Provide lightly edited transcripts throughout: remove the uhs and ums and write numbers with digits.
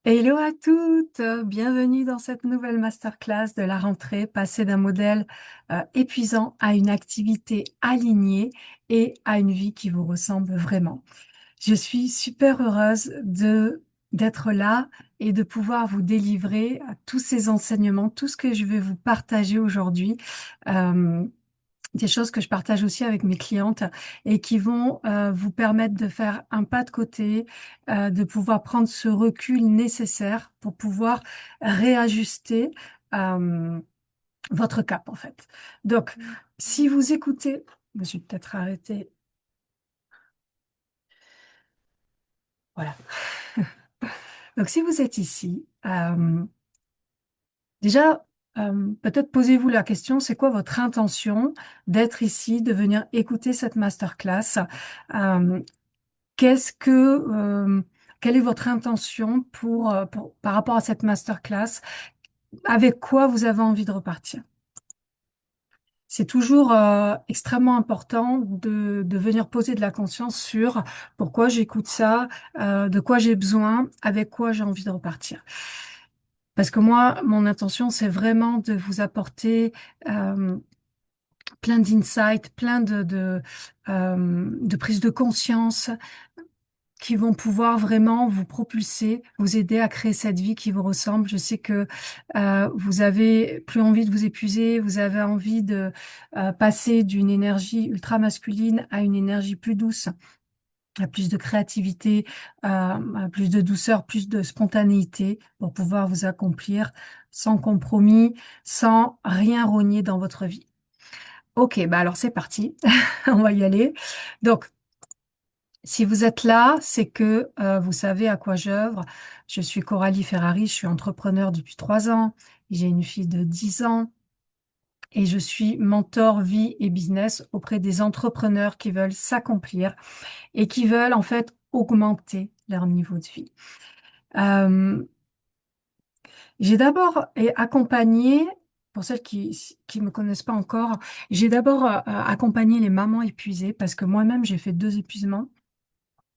Hello à toutes, bienvenue dans cette nouvelle masterclass de la rentrée, passer d'un modèle épuisant à une activité alignée et à une vie qui vous ressemble vraiment. Je suis super heureuse d'être là et de pouvoir vous délivrer tous ces enseignements, tout ce que je vais vous partager aujourd'hui. Euh, des choses que je partage aussi avec mes clientes et qui vont vous permettre de faire un pas de côté, de pouvoir prendre ce recul nécessaire pour pouvoir réajuster euh, votre cap en fait. Donc, si vous écoutez, je vais peut-être arrêter. Voilà. Donc, si vous êtes ici, déjà, peut-être posez-vous la question, c'est quoi votre intention d'être ici, de venir écouter cette masterclass? Euh, Qu'est-ce que, quelle est votre intention par rapport à cette masterclass? Avec quoi vous avez envie de repartir? C'est toujours extrêmement important de venir poser de la conscience sur pourquoi j'écoute ça, de quoi j'ai besoin, avec quoi j'ai envie de repartir. Parce que moi, mon intention, c'est vraiment de vous apporter euh, plein d'insights, plein de prises de conscience, qui vont pouvoir vraiment vous propulser, vous aider à créer cette vie qui vous ressemble. Je sais que vous avez plus envie de vous épuiser, vous avez envie de passer d'une énergie ultra masculine à une énergie plus douce, à plus de créativité, à plus de douceur, plus de spontanéité pour pouvoir vous accomplir sans compromis, sans rien rogner dans votre vie. Ok, bah alors c'est parti, on va y aller. Donc, si vous êtes là, c'est que vous savez à quoi j'œuvre. Je suis Coralie Ferrari, je suis entrepreneur depuis 3 ans. J'ai une fille de 10 ans et je suis mentor vie et business auprès des entrepreneurs qui veulent s'accomplir et qui veulent en fait augmenter leur niveau de vie. Euh, j'ai d'abord accompagné, pour celles qui me connaissent pas encore, j'ai d'abord accompagné les mamans épuisées parce que moi-même j'ai fait 2 épuisements.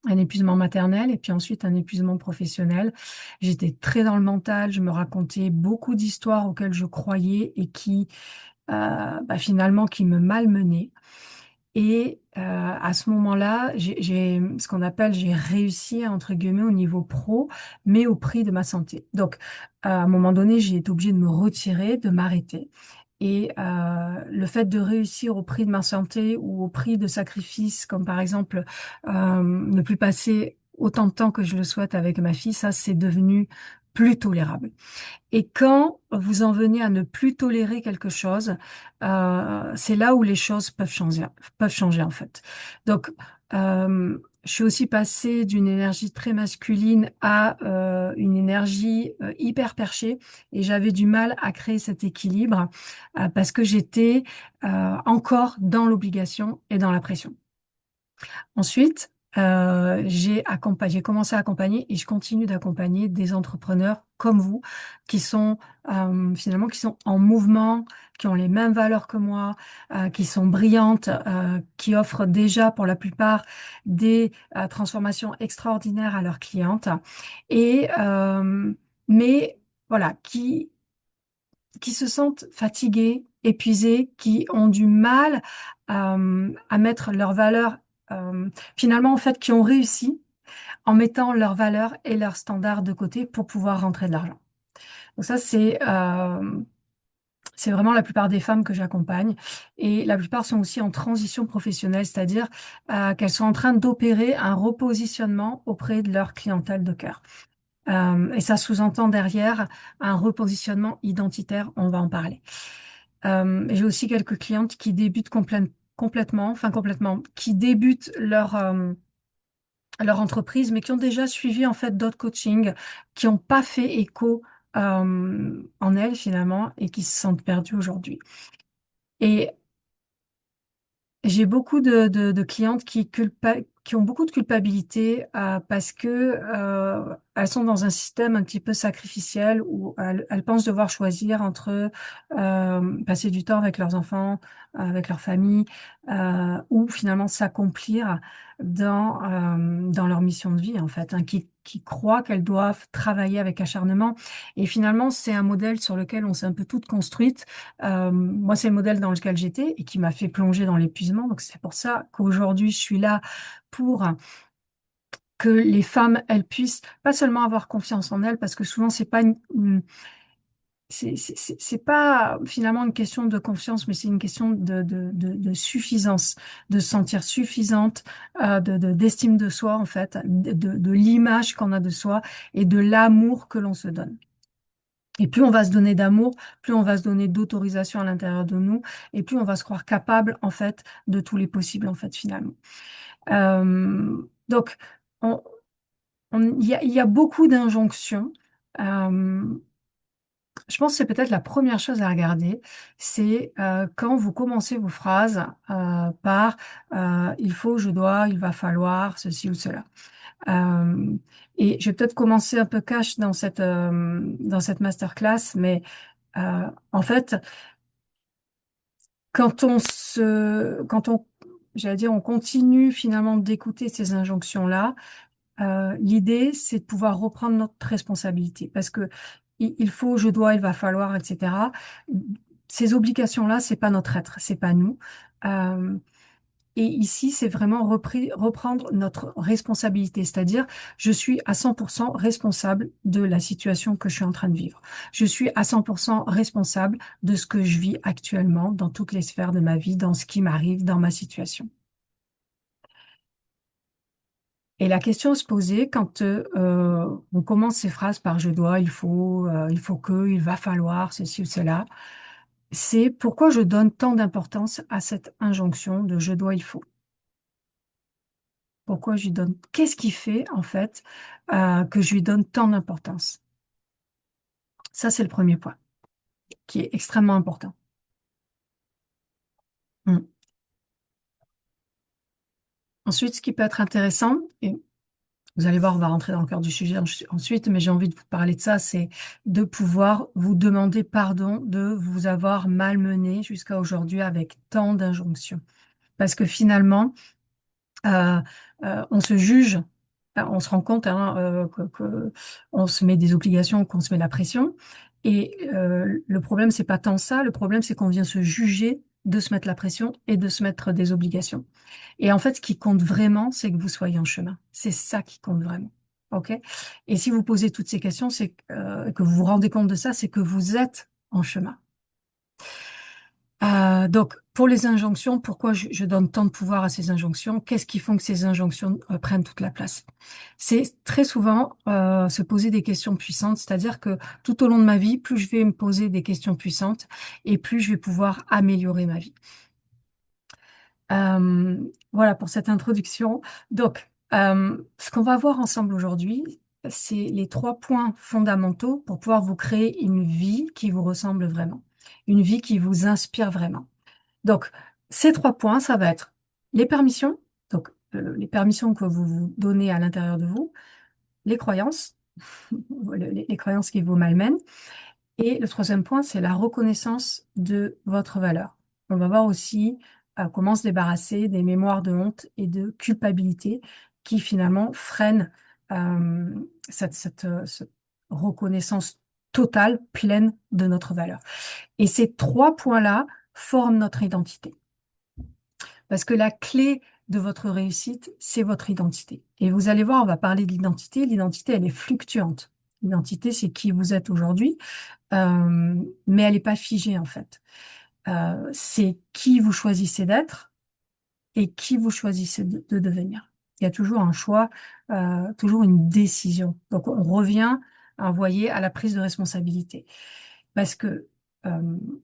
Un épuisement maternel et puis ensuite un épuisement professionnel. J'étais très dans le mental, je me racontais beaucoup d'histoires auxquelles je croyais et qui finalement qui me malmenaient. Et à ce moment-là, j'ai ce qu'on appelle j'ai réussi entre guillemets au niveau pro, mais au prix de ma santé. Donc à un moment donné, j'ai été obligée de me retirer, de m'arrêter. Et le fait de réussir au prix de ma santé ou au prix de sacrifices, comme par exemple ne plus passer autant de temps que je le souhaite avec ma fille, ça c'est devenu plus tolérable. Et quand vous en venez à ne plus tolérer quelque chose, c'est là où les choses peuvent changer en fait. Donc, je suis aussi passée d'une énergie très masculine à une énergie hyper perchée et j'avais du mal à créer cet équilibre parce que j'étais encore dans l'obligation et dans la pression. Ensuite, j'ai commencé à accompagner et je continue d'accompagner des entrepreneurs comme vous qui sont finalement qui sont en mouvement, qui ont les mêmes valeurs que moi, qui sont brillantes, qui offrent déjà pour la plupart des transformations extraordinaires à leurs clientes et mais voilà qui se sentent fatigués, épuisés, qui ont du mal à mettre leurs valeurs, finalement, en fait, qui ont réussi en mettant leurs valeurs et leurs standards de côté pour pouvoir rentrer de l'argent. Donc ça, c'est vraiment la plupart des femmes que j'accompagne. Et la plupart sont aussi en transition professionnelle, c'est-à-dire qu'elles sont en train d'opérer un repositionnement auprès de leur clientèle de cœur. Et ça sous-entend derrière un repositionnement identitaire, on va en parler. J'ai aussi quelques clientes qui débutent complètement, qui débutent leur entreprise, mais qui ont déjà suivi en fait d'autres coachings, qui n'ont pas fait écho en elles finalement et qui se sentent perdues aujourd'hui. Et j'ai beaucoup de clientes qui ont beaucoup de culpabilité parce que elles sont dans un système un petit peu sacrificiel où elles pensent devoir choisir entre passer du temps avec leurs enfants, avec leur famille, ou finalement s'accomplir dans leur mission de vie en fait, hein, qui croient qu'elles doivent travailler avec acharnement. Et finalement, c'est un modèle sur lequel on s'est un peu toutes construites. Moi, c'est le modèle dans lequel j'étais et qui m'a fait plonger dans l'épuisement. Donc, c'est pour ça qu'aujourd'hui, je suis là pour que les femmes, elles puissent pas seulement avoir confiance en elles, parce que souvent, c'est pas c'est pas finalement une question de confiance, mais c'est une question de suffisance, de se sentir suffisante, d'estime de soi, en fait, de l'image qu'on a de soi et de l'amour que l'on se donne. Et plus on va se donner d'amour, plus on va se donner d'autorisation à l'intérieur de nous, et plus on va se croire capable, en fait, de tous les possibles, en fait, finalement. Donc, on, il y a beaucoup d'injonctions. Euh, je pense que c'est peut-être la première chose à regarder, c'est quand vous commencez vos phrases par il faut, je dois, il va falloir, ceci ou cela. Euh, et je vais peut-être commencer un peu cash dans cette masterclass, mais en fait, quand on, j'allais dire, on continue finalement d'écouter ces injonctions-là, l'idée, c'est de pouvoir reprendre notre responsabilité parce que il faut, je dois, il va falloir, etc. Ces obligations-là, c'est pas notre être, c'est pas nous. Euh, et ici, c'est vraiment reprendre notre responsabilité, c'est-à-dire, je suis à 100% responsable de la situation que je suis en train de vivre. Je suis à 100% responsable de ce que je vis actuellement dans toutes les sphères de ma vie, dans ce qui m'arrive, dans ma situation. Et la question à se poser quand on commence ces phrases par je dois, il faut que, il va falloir, ceci ou cela, c'est pourquoi je donne tant d'importance à cette injonction de je dois, il faut. Pourquoi je lui donne, qu'est-ce qui fait en fait que je lui donne tant d'importance? Ça, c'est le premier point qui est extrêmement important. Mm. Ensuite, ce qui peut être intéressant, et vous allez voir, on va rentrer dans le cœur du sujet ensuite, mais j'ai envie de vous parler de ça, c'est de pouvoir vous demander pardon de vous avoir malmené jusqu'à aujourd'hui avec tant d'injonctions. Parce que finalement, euh, on se juge, on se rend compte que on se met des obligations, qu'on se met la pression. Et le problème, c'est pas tant ça, le problème, c'est qu'on vient se juger de se mettre la pression et de se mettre des obligations. Et en fait, ce qui compte vraiment, c'est que vous soyez en chemin. C'est ça qui compte vraiment. OK? Et si vous posez toutes ces questions, c'est que vous vous rendez compte de ça, c'est que vous êtes en chemin. Donc, pour les injonctions, pourquoi je donne tant de pouvoir à ces injonctions? Qu'est-ce qui font que ces injonctions prennent toute la place? C'est très souvent se poser des questions puissantes, c'est-à-dire que tout au long de ma vie, plus je vais me poser des questions puissantes et plus je vais pouvoir améliorer ma vie. Voilà pour cette introduction. Donc, ce qu'on va voir ensemble aujourd'hui, c'est les trois points fondamentaux pour pouvoir vous créer une vie qui vous ressemble vraiment, une vie qui vous inspire vraiment. Donc, ces trois points, ça va être les permissions, donc les permissions que vous vous donnez à l'intérieur de vous, les croyances, les croyances qui vous malmènent, et le troisième point, c'est la reconnaissance de votre valeur. On va voir aussi comment se débarrasser des mémoires de honte et de culpabilité qui finalement freinent euh, cette reconnaissance totale, pleine de notre valeur. Et ces trois points-là forment notre identité. Parce que la clé de votre réussite, c'est votre identité. Et vous allez voir, on va parler de l'identité. L'identité, elle est fluctuante. L'identité, c'est qui vous êtes aujourd'hui, mais elle n'est pas figée en fait. C'est qui vous choisissez d'être et qui vous choisissez de devenir. Il y a toujours un choix, toujours une décision. Donc on revient, vous voyez, à la prise de responsabilité. Parce que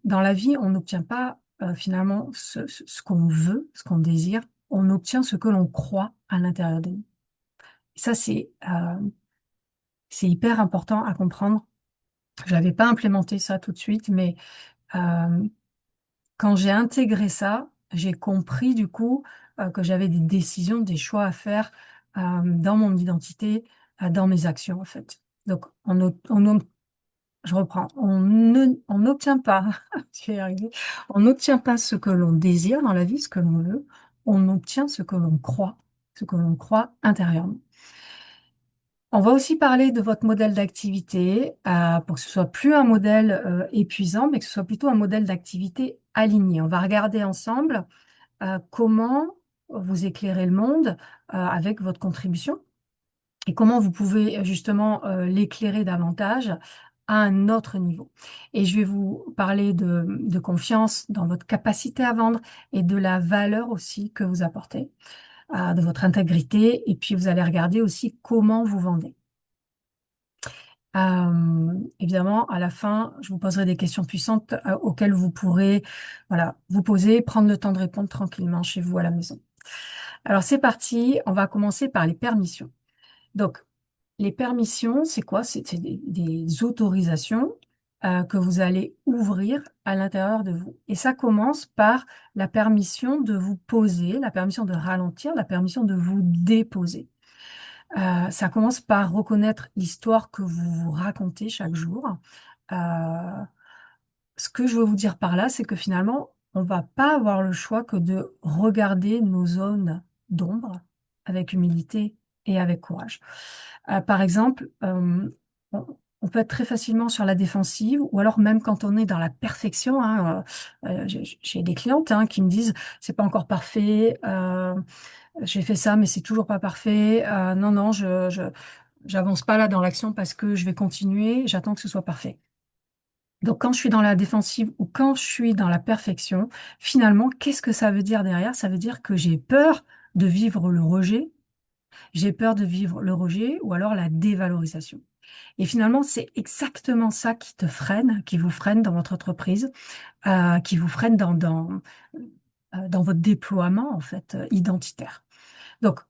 dans la vie, on n'obtient pas finalement ce qu'on veut, ce qu'on désire, on obtient ce que l'on croit à l'intérieur de nous. Et ça, c'est hyper important à comprendre. Je n'avais pas implémenté ça tout de suite, mais euh, quand j'ai intégré ça, j'ai compris du coup que j'avais des décisions, des choix à faire dans mon identité, dans mes actions en fait. Donc, je reprends, on n'obtient pas, je vais y arriver, on n'obtient pas ce que l'on désire dans la vie, ce que l'on veut, on obtient ce que l'on croit intérieurement. On va aussi parler de votre modèle d'activité pour que ce soit plus un modèle épuisant, mais que ce soit plutôt un modèle d'activité aligné. On va regarder ensemble comment vous éclairez le monde avec votre contribution et comment vous pouvez justement l'éclairer davantage à un autre niveau. Et je vais vous parler de confiance dans votre capacité à vendre et de la valeur aussi que vous apportez, de votre intégrité. Et puis vous allez regarder aussi comment vous vendez. Évidemment, à la fin, je vous poserai des questions puissantes auxquelles vous pourrez, voilà, vous poser, prendre le temps de répondre tranquillement chez vous à la maison. Alors c'est parti, on va commencer par les permissions. Donc, les permissions, c'est quoi? C'est des autorisations que vous allez ouvrir à l'intérieur de vous. Et ça commence par la permission de vous poser, la permission de ralentir, la permission de vous déposer. Ça commence par reconnaître l'histoire que vous vous racontez chaque jour. Euh, Ce que je veux vous dire par là, c'est que finalement, on va pas avoir le choix que de regarder nos zones d'ombre avec humilité et avec courage. Par exemple, on, on peut être très facilement sur la défensive, ou alors même quand on est dans la perfection. Hein, j'ai des clientes qui me disent, c'est pas encore parfait. J'ai fait ça, mais c'est toujours pas parfait. Non, non, j'avance pas là dans l'action parce que je vais continuer. J'attends que ce soit parfait. Donc, quand je suis dans la défensive ou quand je suis dans la perfection, finalement, qu'est-ce que ça veut dire derrière? Ça veut dire que j'ai peur de vivre le rejet. J'ai peur de vivre le rejet ou alors la dévalorisation. Et finalement, c'est exactement ça qui te freine, qui vous freine dans votre entreprise, qui vous freine dans votre déploiement, en fait, identitaire. Donc,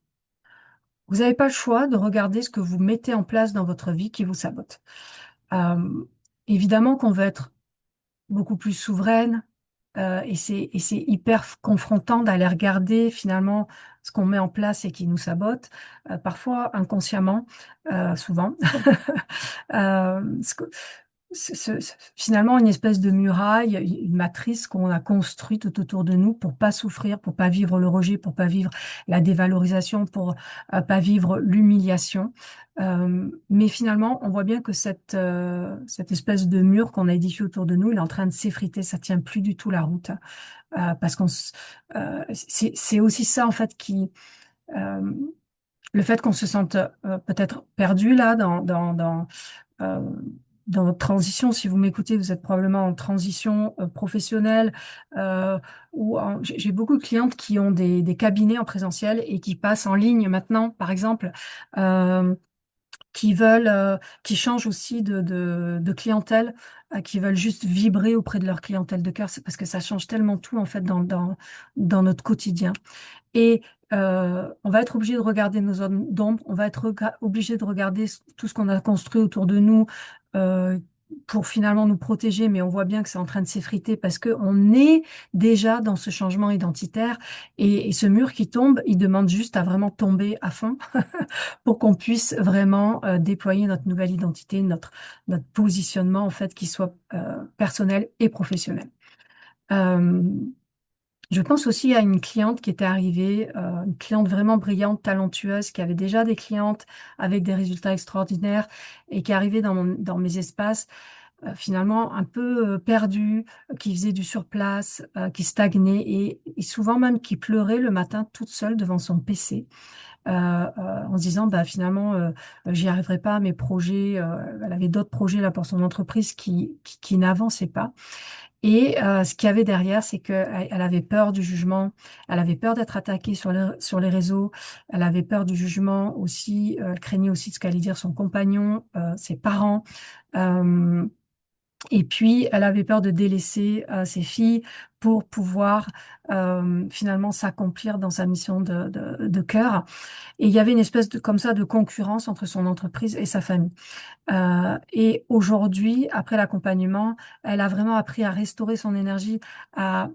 vous n'avez pas le choix de regarder ce que vous mettez en place dans votre vie qui vous sabote. Euh, Évidemment qu'on veut être beaucoup plus souveraine, et c'est hyper confrontant d'aller regarder finalement ce qu'on met en place et qui nous sabote, parfois inconsciemment, souvent. Ce que- finalement une espèce de muraille, une matrice qu'on a construite tout autour de nous pour pas souffrir, pour pas vivre le rejet, pour pas vivre la dévalorisation, pour pas vivre l'humiliation. Mais finalement, on voit bien que cette espèce de mur qu'on a édifié autour de nous, il est en train de s'effriter, ça tient plus du tout la route, parce c'est aussi ça en fait qui euh, le fait qu'on se sente peut-être perdu là euh, dans votre transition. Si vous m'écoutez, vous êtes probablement en transition professionnelle, j'ai beaucoup de clientes qui ont des cabinets en présentiel et qui passent en ligne maintenant, par exemple, euh, qui changent aussi de clientèle, qui veulent juste vibrer auprès de leur clientèle de cœur. C'est parce que ça change tellement tout en fait dans notre quotidien. Et on va être obligé de regarder nos zones d'ombre, on va être obligé de regarder tout ce qu'on a construit autour de nous euh, pour finalement nous protéger, mais on voit bien que c'est en train de s'effriter parce que on est déjà dans ce changement identitaire et ce mur qui tombe, il demande juste à vraiment tomber à fond pour qu'on puisse vraiment déployer notre nouvelle identité, notre positionnement en fait qui soit personnel et professionnel. Euh, je pense aussi à une cliente qui était arrivée, une cliente vraiment brillante, talentueuse, qui avait déjà des clientes avec des résultats extraordinaires et qui arrivait dans mes espaces, finalement un peu perdue, qui faisait du surplace, qui stagnait et souvent même qui pleurait le matin toute seule devant son PC. En se disant bah finalement j'y arriverai pas, mes projets, elle avait d'autres projets là pour son entreprise qui n'avançaient pas. Et ce qu'il y avait derrière, c'est qu'elle elle avait peur du jugement, elle avait peur d'être attaquée sur les réseaux, elle avait peur du jugement aussi, elle craignait aussi de ce qu'allait dire son compagnon, ses parents. Euh, et puis, elle avait peur de délaisser ses filles pour pouvoir finalement s'accomplir dans sa mission de cœur. Et il y avait une espèce de comme ça de concurrence entre son entreprise et sa famille. Et aujourd'hui, après l'accompagnement, elle a vraiment appris à restaurer son énergie, à,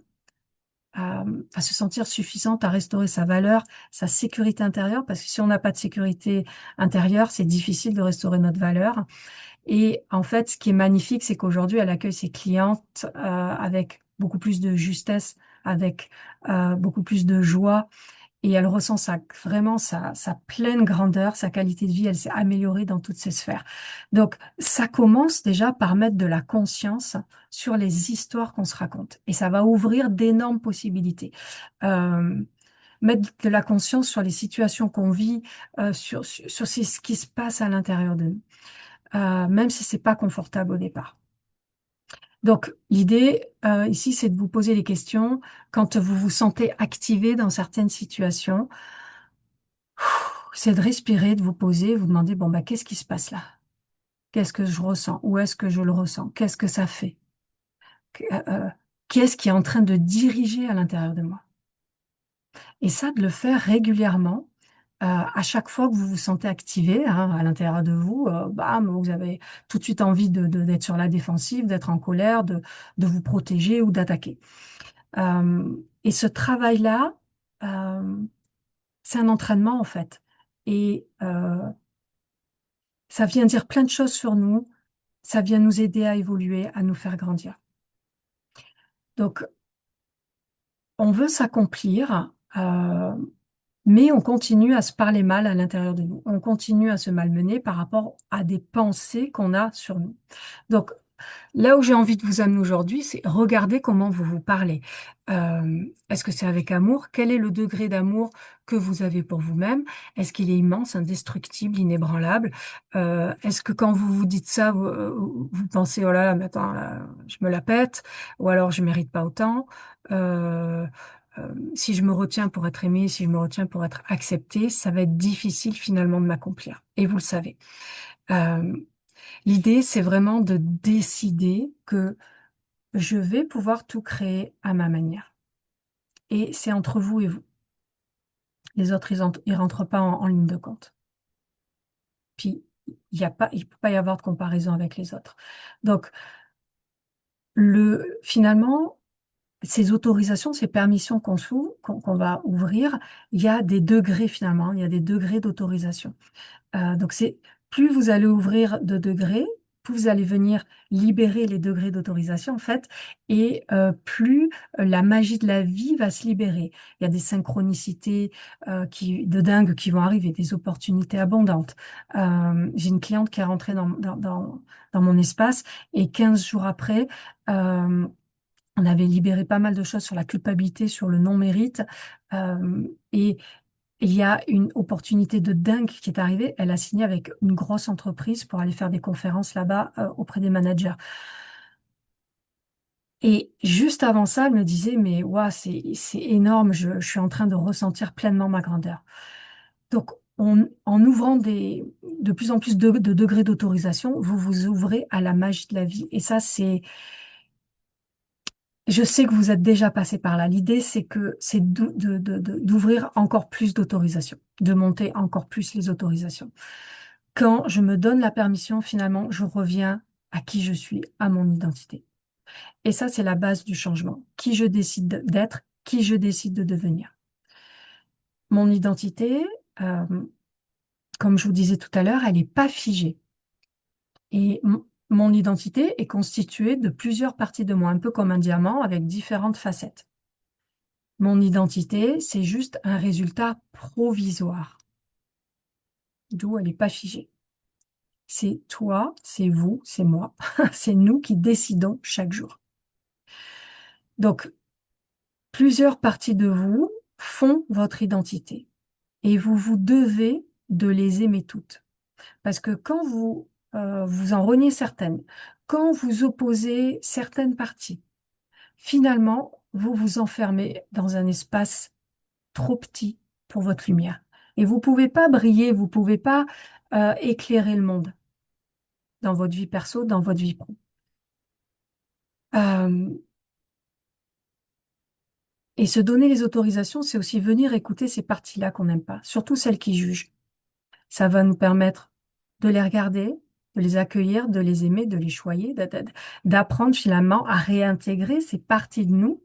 à se sentir suffisante, à restaurer sa valeur, sa sécurité intérieure, parce que si on n'a pas de sécurité intérieure, c'est difficile de restaurer notre valeur. Et en fait, ce qui est magnifique, c'est qu'aujourd'hui, elle accueille ses clientes avec beaucoup plus de justesse, avec beaucoup plus de joie. et elle ressent vraiment sa pleine grandeur, sa qualité de vie, elle s'est améliorée dans toutes ses sphères. Donc, ça commence déjà par mettre de la conscience sur les histoires qu'on se raconte. Et ça va ouvrir d'énormes possibilités. Euh, Mettre de la conscience sur les situations qu'on vit, sur ce qui se passe à l'intérieur de nous, même si c'est pas confortable au départ. Donc, l'idée ici, c'est de vous poser les questions quand vous vous sentez activé dans certaines situations. C'est de respirer, de vous poser, vous demander, bon, bah, qu'est-ce qui se passe là? Qu'est-ce que je ressens? Où est-ce que je le ressens? Qu'est-ce que ça fait? Qu'est-ce qui est en train de diriger à l'intérieur de moi? Et ça, de le faire régulièrement, à chaque fois que vous vous sentez activé, hein, à l'intérieur de vous, bam, vous avez tout de suite envie d'être sur la défensive, d'être en colère, de vous protéger ou d'attaquer. Et ce travail-là, euh, c'est un entraînement en fait. Et ça vient dire plein de choses sur nous, ça vient nous aider à évoluer, à nous faire grandir. Donc, on veut s'accomplir, mais on continue à se parler mal à l'intérieur de nous. On continue à se malmener par rapport à des pensées qu'on a sur nous. Donc, là où j'ai envie de vous amener aujourd'hui, c'est regarder comment vous vous parlez. Est-ce que c'est avec amour? Quel est le degré d'amour que vous avez pour vous-même? Est-ce qu'il est immense, indestructible, inébranlable? Est-ce que quand vous vous dites ça, vous pensez, oh là là, mais attends, là, je me la pète, ou alors je mérite pas autant? Euh, si je me retiens pour être aimé, si je me retiens pour être accepté, ça va être difficile finalement de m'accomplir. Et vous le savez. Euh, L'idée, c'est vraiment de décider que je vais pouvoir tout créer à ma manière. Et c'est entre vous et vous. Les autres, ils rentrent pas en ligne de compte. Puis, il peut pas y avoir de comparaison avec les autres. Donc, finalement, ces autorisations, ces permissions qu'on va ouvrir, il y a des degrés finalement, il y a des degrés d'autorisation. Donc c'est plus vous allez ouvrir de degrés, plus vous allez venir libérer les degrés d'autorisation en fait, et plus la magie de la vie va se libérer. Il y a des synchronicités de dingue qui vont arriver, des opportunités abondantes. J'ai une cliente qui est rentrée dans mon espace et 15 jours après, on avait libéré pas mal de choses sur la culpabilité, sur le non-mérite. Et il y a une opportunité de dingue qui est arrivée. Elle a signé avec une grosse entreprise pour aller faire des conférences là-bas auprès des managers. Et juste avant ça, elle me disait, mais waouh, c'est énorme, je suis en train de ressentir pleinement ma grandeur. Donc, en ouvrant de plus en plus de degrés d'autorisation, vous vous ouvrez à la magie de la vie. Et ça, je sais que vous êtes déjà passé par là. L'idée, c'est d'ouvrir encore plus d'autorisations, de monter encore plus les autorisations. Quand je me donne la permission, finalement, je reviens à qui je suis, à mon identité. Et ça, c'est la base du changement. Qui je décide d'être, qui je décide de devenir. Mon identité, euh, comme je vous disais tout à l'heure, elle n'est pas figée. Et mon identité est constituée de plusieurs parties de moi, un peu comme un diamant avec différentes facettes. Mon identité, c'est juste un résultat provisoire, d'où elle n'est pas figée. C'est toi, c'est vous, c'est moi, c'est nous qui décidons chaque jour. Donc, plusieurs parties de vous font votre identité et vous vous devez de les aimer toutes. Parce que quand vous en reniez certaines, quand vous opposez certaines parties, finalement, vous vous enfermez dans un espace trop petit pour votre lumière. Et vous pouvez pas briller, vous pouvez pas éclairer le monde dans votre vie perso, dans votre vie pro. Euh, et se donner les autorisations, c'est aussi venir écouter ces parties-là qu'on n'aime pas, surtout celles qui jugent. Ça va nous permettre de les regarder, de les accueillir, de les aimer, de les choyer, d'apprendre finalement à réintégrer ces parties de nous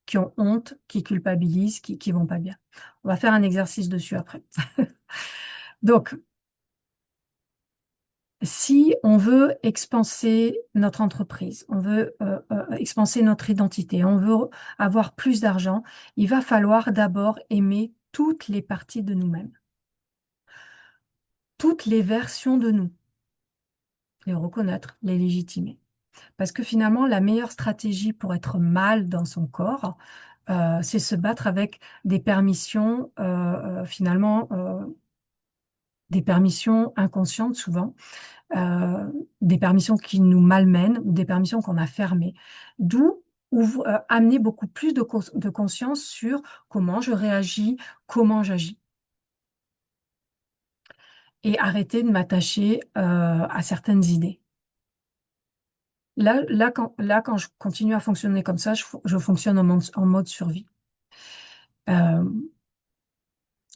qui ont honte, qui culpabilisent, qui vont pas bien. On va faire un exercice dessus après. Donc, si on veut expanser notre entreprise, on veut expanser notre identité, on veut avoir plus d'argent, il va falloir d'abord aimer toutes les parties de nous-mêmes, toutes les versions de nous, les reconnaître, les légitimer. Parce que finalement, la meilleure stratégie pour être mal dans son corps, c'est se battre avec des permissions, des permissions inconscientes souvent, des permissions qui nous malmènent ou des permissions qu'on a fermées. D'où amener beaucoup plus de conscience sur comment je réagis, comment j'agis. Et arrêter de m'attacher à certaines idées. Quand je continue à fonctionner comme ça, je fonctionne en mode survie. Euh,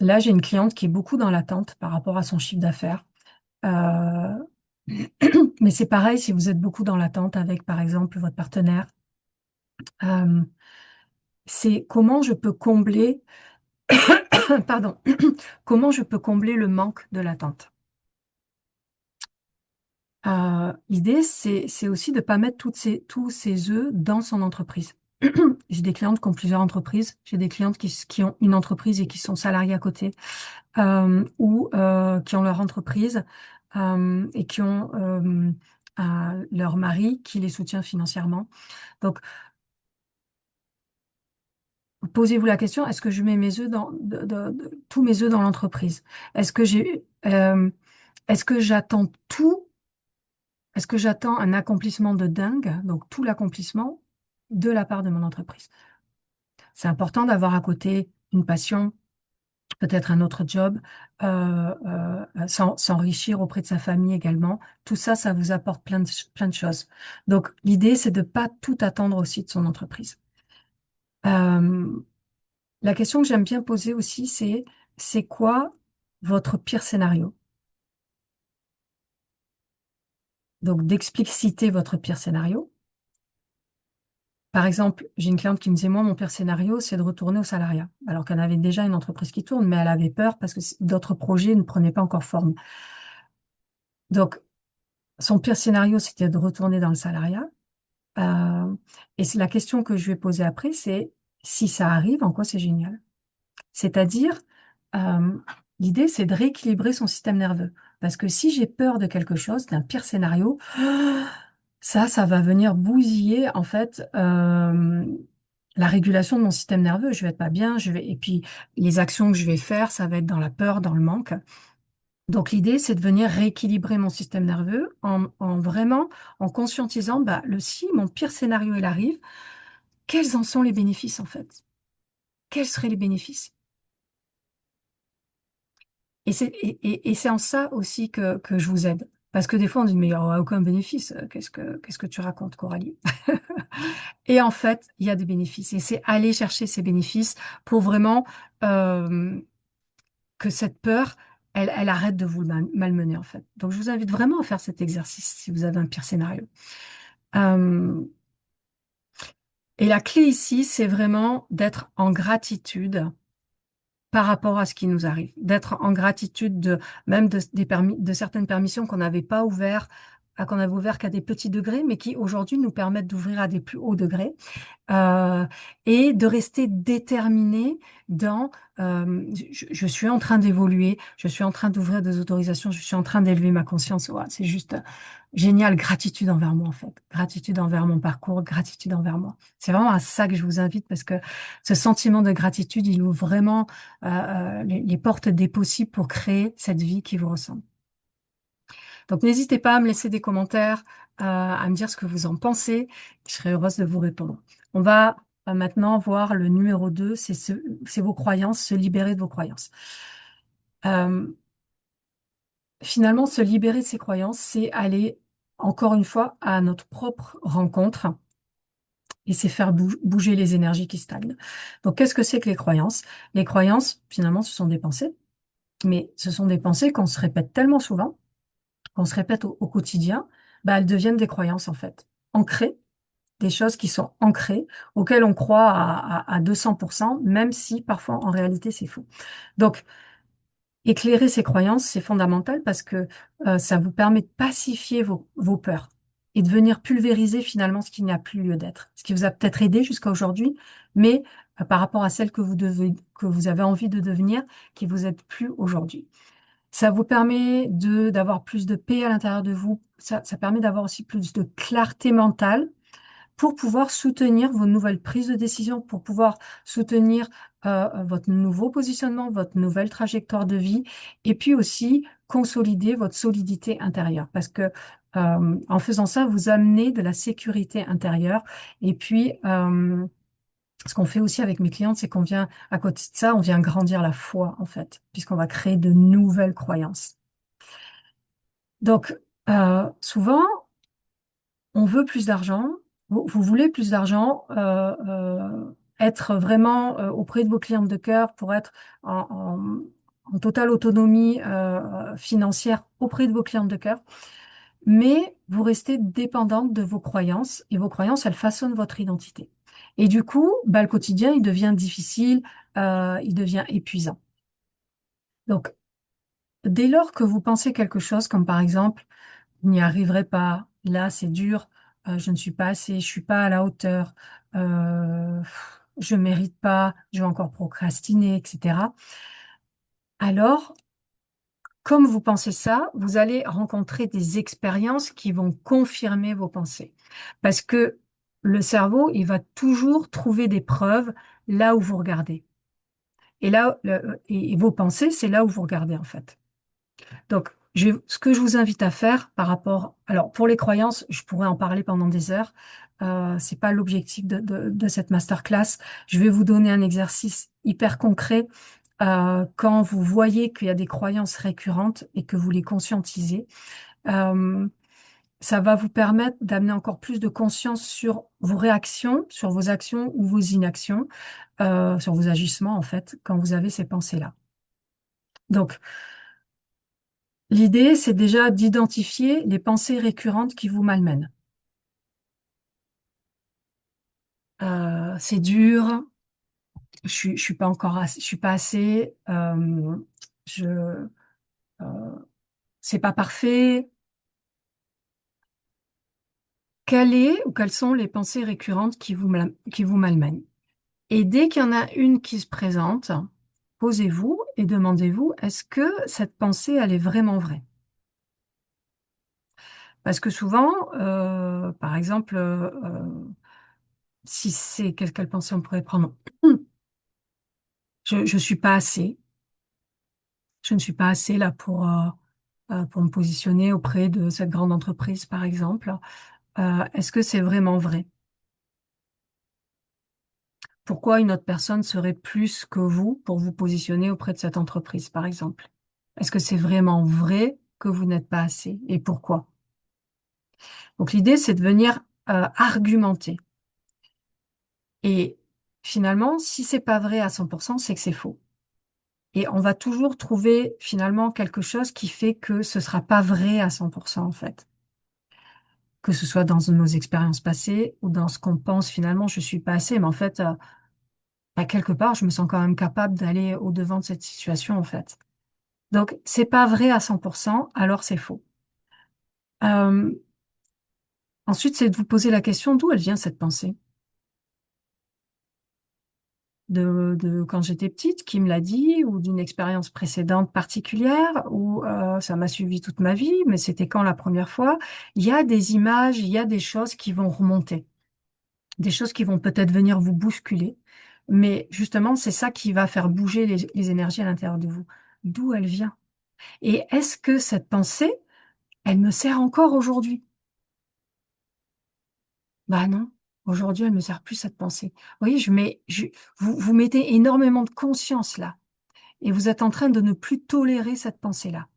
Là, j'ai une cliente qui est beaucoup dans l'attente par rapport à son chiffre d'affaires. Euh, mais c'est pareil si vous êtes beaucoup dans l'attente avec, par exemple, votre partenaire. Euh, c'est comment je peux combler, pardon, comment je peux combler le manque de l'attente. L'idée, c'est aussi de ne pas mettre tous ses œufs dans son entreprise. J'ai des clientes qui ont plusieurs entreprises. J'ai des clientes qui ont une entreprise et qui sont salariées à côté, ou qui ont leur entreprise et qui ont leur mari qui les soutient financièrement. Donc, posez-vous la question, est-ce que je mets mes œufs tous mes œufs dans l'entreprise? Est-ce que j'attends tout? Est-ce que j'attends un accomplissement de dingue, donc tout l'accomplissement de la part de mon entreprise? C'est important d'avoir à côté une passion, peut-être un autre job, s'enrichir auprès de sa famille également. Tout ça, ça vous apporte plein de choses. Donc, l'idée, c'est de pas tout attendre aussi de son entreprise. Euh, la question que j'aime bien poser aussi, c'est quoi votre pire scénario? Donc, d'expliciter votre pire scénario. Par exemple, j'ai une cliente qui me disait, moi, mon pire scénario, c'est de retourner au salariat. Alors qu'elle avait déjà une entreprise qui tourne, mais elle avait peur parce que d'autres projets ne prenaient pas encore forme. Donc, son pire scénario, c'était de retourner dans le salariat. Et c'est la question que je lui ai posée après, c'est si ça arrive, en quoi c'est génial? C'est-à-dire, euh, l'idée, c'est de rééquilibrer son système nerveux. Parce que si j'ai peur de quelque chose, d'un pire scénario, ça va venir bousiller, en fait, la régulation de mon système nerveux. Je vais être pas bien, et puis les actions que je vais faire, ça va être dans la peur, dans le manque. Donc l'idée, c'est de venir rééquilibrer mon système nerveux en vraiment, en conscientisant, bah, si mon pire scénario, il arrive, quels en sont les bénéfices, en fait? Quels seraient les bénéfices? Et c'est en ça aussi que je vous aide. Parce que des fois, on dit, mais il n'y aura aucun bénéfice. Qu'est-ce que tu racontes, Coralie? Et en fait, il y a des bénéfices. Et c'est aller chercher ces bénéfices pour vraiment euh, que cette peur, elle arrête de vous malmener, en fait. Donc, je vous invite vraiment à faire cet exercice si vous avez un pire scénario. Euh, et la clé ici, c'est vraiment d'être en gratitude par rapport à ce qui nous arrive, d'être en gratitude même de certaines permissions qu'on n'avait pas ouvert, qu'on avait ouvert qu'à des petits degrés, mais qui aujourd'hui nous permettent d'ouvrir à des plus hauts degrés. euh, et de rester déterminé dans je suis en train d'évoluer, je suis en train d'ouvrir des autorisations, je suis en train d'élever ma conscience. Ouais, c'est juste génial, gratitude envers moi en fait, gratitude envers mon parcours, gratitude envers moi. C'est vraiment à ça que je vous invite parce que ce sentiment de gratitude, il ouvre vraiment les portes des possibles pour créer cette vie qui vous ressemble. Donc n'hésitez pas à me laisser des commentaires, à me dire ce que vous en pensez. Je serai heureuse de vous répondre. On va maintenant voir le numéro 2, c'est vos croyances, se libérer de vos croyances. Euh, Finalement, se libérer de ses croyances, c'est aller encore une fois à notre propre rencontre et c'est faire bouger les énergies qui stagnent. Donc qu'est-ce que c'est que les croyances? Les croyances, finalement, ce sont des pensées, mais ce sont des pensées qu'on se répète tellement souvent qu'on se répète au quotidien, bah, elles deviennent des croyances en fait, ancrées, des choses qui sont ancrées, auxquelles on croit à 200%, même si parfois en réalité c'est faux. Donc, éclairer ces croyances, c'est fondamental parce que ça vous permet de pacifier vos peurs et de venir pulvériser finalement ce qui n'a plus lieu d'être, ce qui vous a peut-être aidé jusqu'à aujourd'hui, mais par rapport à celle que vous avez envie de devenir, qui vous aide plus aujourd'hui. Ça vous permet d'avoir plus de paix à l'intérieur de vous. Ça permet d'avoir aussi plus de clarté mentale pour pouvoir soutenir vos nouvelles prises de décision, pour pouvoir soutenir votre nouveau positionnement, votre nouvelle trajectoire de vie, et puis aussi consolider votre solidité intérieure. Parce que en faisant ça, vous amenez de la sécurité intérieure. Et puis, ce qu'on fait aussi avec mes clientes, c'est qu'on vient, à côté de ça, on vient grandir la foi, en fait, puisqu'on va créer de nouvelles croyances. Donc, souvent, on veut plus d'argent, vous voulez plus d'argent, être vraiment auprès de vos clientes de cœur pour être en totale autonomie financière auprès de vos clientes de cœur, mais vous restez dépendante de vos croyances et vos croyances, elles façonnent votre identité. Et du coup, bah, le quotidien, il devient difficile, il devient épuisant. Donc, dès lors que vous pensez quelque chose comme par exemple, n'y arriverai pas, là c'est dur, je ne suis pas assez, je suis pas à la hauteur, je mérite pas, je vais encore procrastiner, etc. Alors, comme vous pensez ça, vous allez rencontrer des expériences qui vont confirmer vos pensées. Parce que le cerveau, il va toujours trouver des preuves là où vous regardez. Et là, et vos pensées, c'est là où vous regardez en fait. Donc, ce que je vous invite à faire par rapport, alors pour les croyances, je pourrais en parler pendant des heures. C'est pas l'objectif de cette masterclass. Je vais vous donner un exercice hyper concret. Quand vous voyez qu'il y a des croyances récurrentes et que vous les conscientisez, euh, ça va vous permettre d'amener encore plus de conscience sur vos réactions, sur vos actions ou vos inactions, sur vos agissements en fait, quand vous avez ces pensées-là. Donc, l'idée, c'est déjà d'identifier les pensées récurrentes qui vous malmènent. C'est dur, je suis pas encore assez, je suis pas assez, je, c'est pas parfait. Quelles sont les pensées récurrentes qui vous malmènent? Et dès qu'il y en a une qui se présente, posez-vous et demandez-vous, est-ce que cette pensée, elle est vraiment vraie? Parce que souvent, par exemple, si c'est quelle pensée on pourrait prendre? Je suis pas assez. Je ne suis pas assez là pour me positionner auprès de cette grande entreprise, par exemple. Est-ce que c'est vraiment vrai? Pourquoi une autre personne serait plus que vous pour vous positionner auprès de cette entreprise, par exemple? Est-ce que c'est vraiment vrai que vous n'êtes pas assez? Et pourquoi? Donc l'idée, c'est de venir argumenter. Et finalement, si c'est pas vrai à 100%, c'est que c'est faux. Et on va toujours trouver finalement quelque chose qui fait que ce sera pas vrai à 100% en fait. Que ce soit dans nos expériences passées ou dans ce qu'on pense finalement, je suis pas assez, mais en fait, bah, quelque part, je me sens quand même capable d'aller au-devant de cette situation en fait. Donc, c'est pas vrai à 100%, alors c'est faux. Euh, ensuite, c'est de vous poser la question d'où elle vient cette pensée? De quand j'étais petite, qui me l'a dit, ou d'une expérience précédente particulière, ou ça m'a suivi toute ma vie, mais c'était quand la première fois? Il y a des images, il y a des choses qui vont remonter, des choses qui vont peut-être venir vous bousculer, mais justement, c'est ça qui va faire bouger les énergies à l'intérieur de vous. D'où elle vient? Et est-ce que cette pensée, elle me sert encore aujourd'hui? Bah non, aujourd'hui, elle me sert plus cette pensée. Vous voyez, vous mettez énormément de conscience là. Et vous êtes en train de ne plus tolérer cette pensée-là.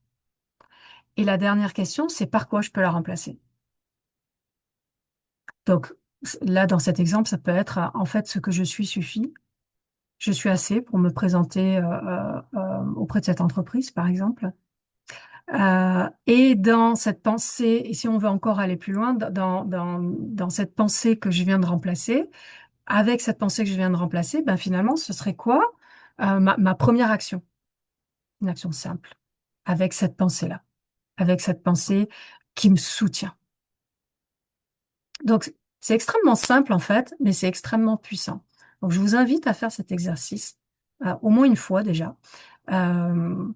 Et la dernière question, c'est par quoi je peux la remplacer? Donc là, dans cet exemple, ça peut être en fait ce que je suis suffit. Je suis assez pour me présenter auprès de cette entreprise, par exemple. Et dans cette pensée, et si on veut encore aller plus loin, dans cette pensée que je viens de remplacer, avec cette pensée que je viens de remplacer, ben finalement, ce serait quoi ma première action? Une action simple, avec cette pensée-là, avec cette pensée qui me soutient. Donc, c'est extrêmement simple en fait, mais c'est extrêmement puissant. Donc, je vous invite à faire cet exercice, au moins une fois déjà. Euh,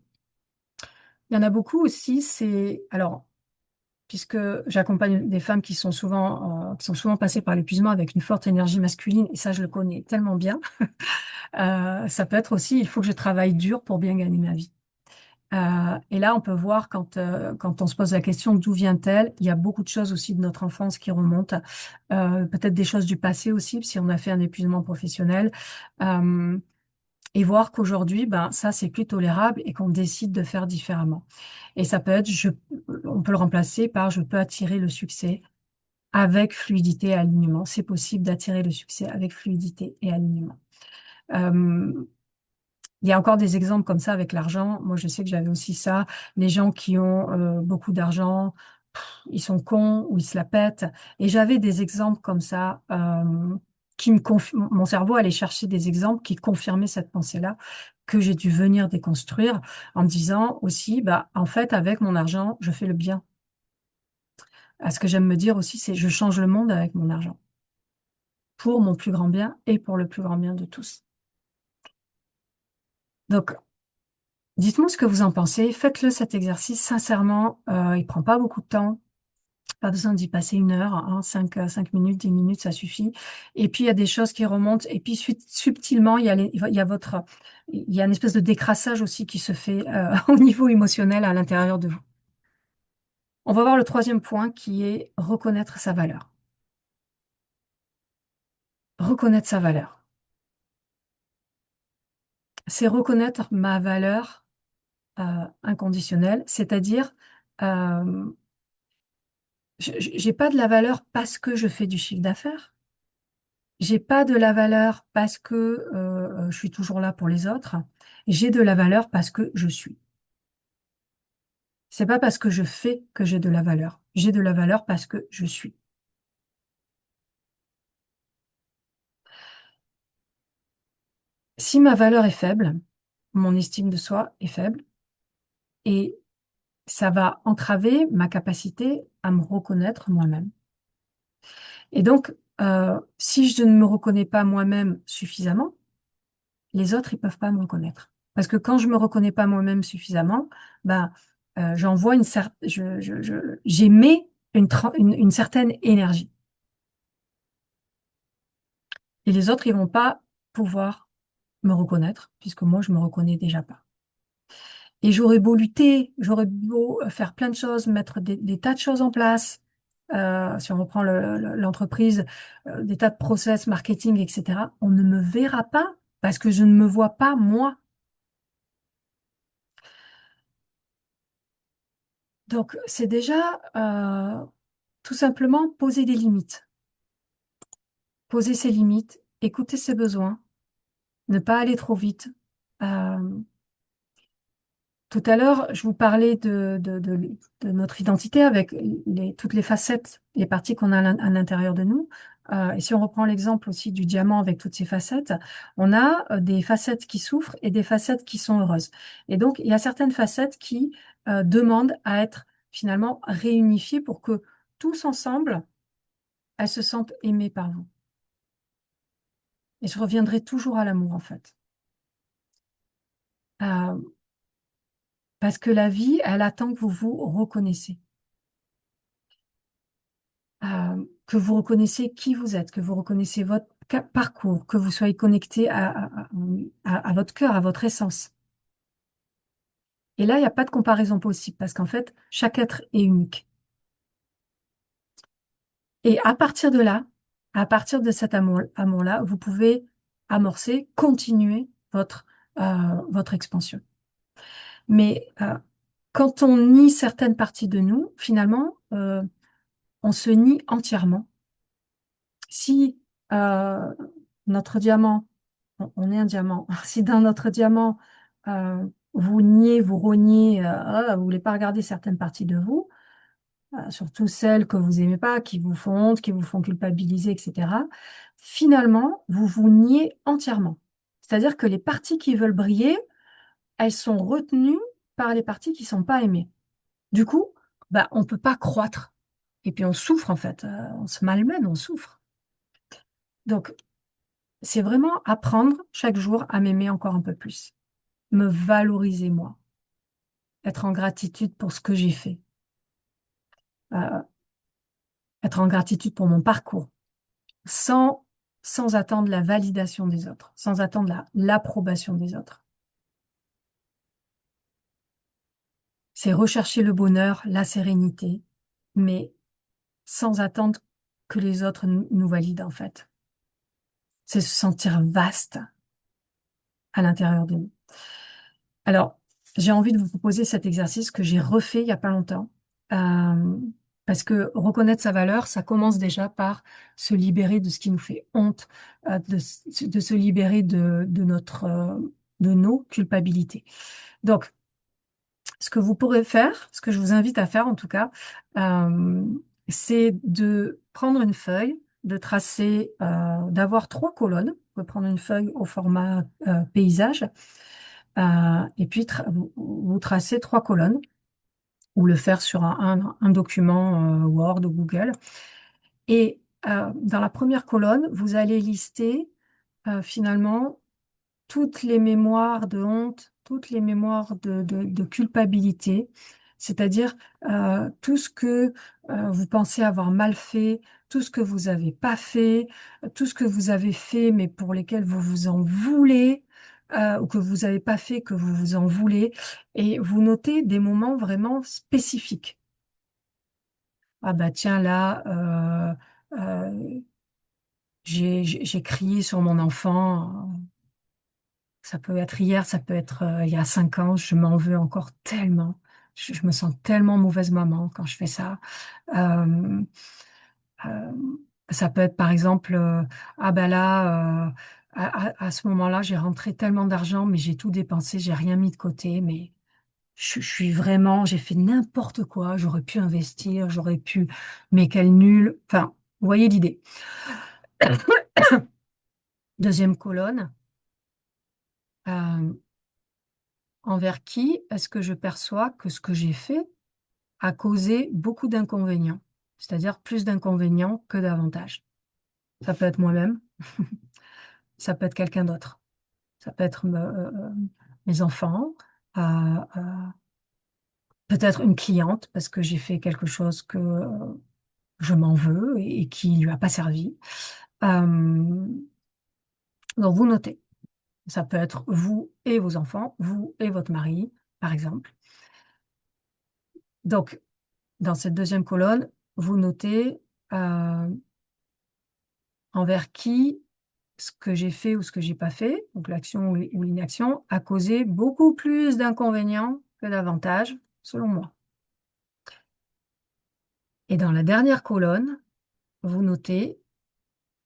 il y en a beaucoup aussi, alors, puisque j'accompagne des femmes qui sont souvent passées par l'épuisement avec une forte énergie masculine, et ça, je le connais tellement bien. Ça peut être aussi, il faut que je travaille dur pour bien gagner ma vie. Et là, on peut voir quand on se pose la question d'où vient-elle, il y a beaucoup de choses aussi de notre enfance qui remontent, peut-être des choses du passé aussi, si on a fait un épuisement professionnel, euh, et voir qu'aujourd'hui, ben ça c'est plus tolérable et qu'on décide de faire différemment. Et ça peut être, on peut le remplacer par je peux attirer le succès avec fluidité et alignement. C'est possible d'attirer le succès avec fluidité et alignement. Euh, il y a encore des exemples comme ça avec l'argent. Moi, je sais que j'avais aussi ça. Les gens qui ont beaucoup d'argent, ils sont cons ou ils se la pètent. Et j'avais des exemples comme ça mon cerveau allait chercher des exemples qui confirmaient cette pensée-là que j'ai dû venir déconstruire en me disant aussi, bah, en fait, avec mon argent, je fais le bien. Ce que j'aime me dire aussi, c'est je change le monde avec mon argent pour mon plus grand bien et pour le plus grand bien de tous. Donc, dites-moi ce que vous en pensez. Faites-le cet exercice. Sincèrement, il prend pas beaucoup de temps. Pas besoin d'y passer une heure, hein, 5 minutes, 10 minutes, ça suffit. Et puis il y a des choses qui remontent. Et puis subtilement, il y a il y a une espèce de décrassage aussi qui se fait au niveau émotionnel à l'intérieur de vous. On va voir le troisième point qui est reconnaître sa valeur. Reconnaître sa valeur. C'est reconnaître ma valeur inconditionnelle, c'est-à-dire euh, j'ai pas de la valeur parce que je fais du chiffre d'affaires. J'ai pas de la valeur parce que je suis toujours là pour les autres. J'ai de la valeur parce que je suis. C'est pas parce que je fais que j'ai de la valeur. J'ai de la valeur parce que je suis. Si ma valeur est faible, mon estime de soi est faible et ça va entraver ma capacité à me reconnaître moi-même. Et donc, si je ne me reconnais pas moi-même suffisamment, les autres, ils peuvent pas me reconnaître. Parce que quand je me reconnais pas moi-même suffisamment, ben, j'envoie j'émets une certaine énergie. Et les autres, ils vont pas pouvoir me reconnaître, puisque moi, je me reconnais déjà pas. Et j'aurais beau lutter, j'aurais beau faire plein de choses, mettre des tas de choses en place, si on reprend l'entreprise, des tas de process, marketing, etc., on ne me verra pas parce que je ne me vois pas moi. Donc, c'est déjà tout simplement poser des limites. Poser ses limites, écouter ses besoins, ne pas aller trop vite. Euh, Tout à l'heure, je vous parlais de notre identité avec toutes les facettes, les parties qu'on a à l'intérieur de nous. Et si on reprend l'exemple aussi du diamant avec toutes ses facettes, on a des facettes qui souffrent et des facettes qui sont heureuses. Et donc, il y a certaines facettes qui demandent à être finalement réunifiées pour que tous ensemble, elles se sentent aimées par vous. Et je reviendrai toujours à l'amour, en fait. Euh, Parce que la vie, elle attend que vous vous reconnaissiez. Que vous reconnaissez qui vous êtes, que vous reconnaissez votre parcours, que vous soyez connecté à votre cœur, à votre essence. Et là, il n'y a pas de comparaison possible parce qu'en fait, chaque être est unique. Et à partir de là, à partir de cet amour-là, vous pouvez amorcer, continuer votre expansion. Mais quand on nie certaines parties de nous, finalement, on se nie entièrement. Si euh, notre diamant, on est un diamant, si dans notre diamant, vous niez, vous reniez, vous voulez pas regarder certaines parties de vous, surtout celles que vous aimez pas, qui vous font honte, qui vous font culpabiliser, etc., finalement, vous vous niez entièrement. C'est-à-dire que les parties qui veulent briller, elles sont retenues par les parties qui sont pas aimées. Du coup, bah, on peut pas croître. Et puis on souffre en fait, on se malmène, on souffre. Donc, C'est vraiment apprendre chaque jour à m'aimer encore un peu plus, me valoriser moi, être en gratitude pour ce que j'ai fait, euh, être en gratitude pour mon parcours, sans, sans attendre la validation des autres, sans attendre l'approbation des autres. C'est rechercher le bonheur, la sérénité, mais sans attendre que les autres nous valident en fait. C'est se sentir vaste à l'intérieur de nous. Alors, j'ai envie de vous proposer cet exercice que j'ai refait il y a pas longtemps. Euh, Parce que reconnaître sa valeur, ça commence déjà par se libérer de ce qui nous fait honte, de se libérer de nos culpabilités. Donc, ce que vous pourrez faire, ce que je vous invite à faire en tout cas, euh, c'est de prendre une feuille, de tracer, d'avoir trois colonnes. Vous pouvez prendre une feuille au format paysage, et puis vous tracez trois colonnes, ou le faire sur un document Word ou Google. Et dans la première colonne, vous allez lister finalement toutes les mémoires de honte, toutes les mémoires de culpabilité, c'est-à-dire tout ce que vous pensez avoir mal fait, tout ce que vous n'avez pas fait, tout ce que vous avez fait mais pour lesquels vous vous en voulez, ou que vous n'avez pas fait que vous vous en voulez, et vous notez des moments vraiment spécifiques. Ah bah tiens là, j'ai crié sur mon enfant. Ça peut être hier, ça peut être il y a 5 ans. Je m'en veux encore tellement. Je me sens tellement mauvaise maman quand je fais ça. Euh, euh, Ça peut être par exemple, ah ben là, à ce moment-là, j'ai rentré tellement d'argent, mais j'ai tout dépensé, j'ai rien mis de côté. Mais je suis vraiment, j'ai fait n'importe quoi. J'aurais pu investir, j'aurais pu, mais quel nul. Enfin, vous voyez l'idée. Deuxième colonne. euh, Envers qui est-ce que je perçois que ce que j'ai fait a causé beaucoup d'inconvénients, c'est-à-dire plus d'inconvénients que d'avantages. Ça peut être moi-même, ça peut être quelqu'un d'autre, ça peut être mes enfants, euh, euh, peut-être une cliente parce que j'ai fait quelque chose que je m'en veux et qui lui a pas servi. Euh, donc vous notez, ça peut être vous et vos enfants, vous et votre mari, par exemple. Donc dans cette deuxième colonne, vous notez euh, envers qui ce que j'ai fait ou ce que j'ai pas fait, donc l'action ou l'inaction, a causé beaucoup plus d'inconvénients que d'avantages, selon moi. Et dans la dernière colonne, vous notez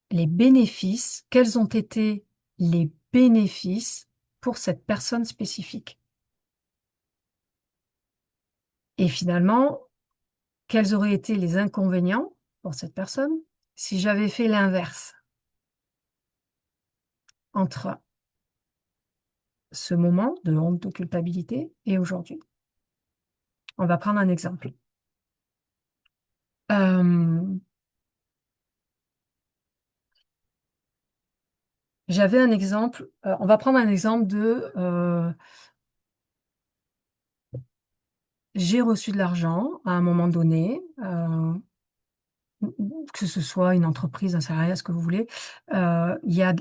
les bénéfices, quels ont été les bénéfices pour cette personne spécifique. Et finalement, quels auraient été les inconvénients pour cette personne si j'avais fait l'inverse entre ce moment de honte, de culpabilité et aujourd'hui. On va prendre un exemple. Euh, J'avais un exemple, on va prendre un exemple de j'ai reçu de l'argent à un moment donné, que ce soit une entreprise, un salariat, ce que vous voulez. Il y a,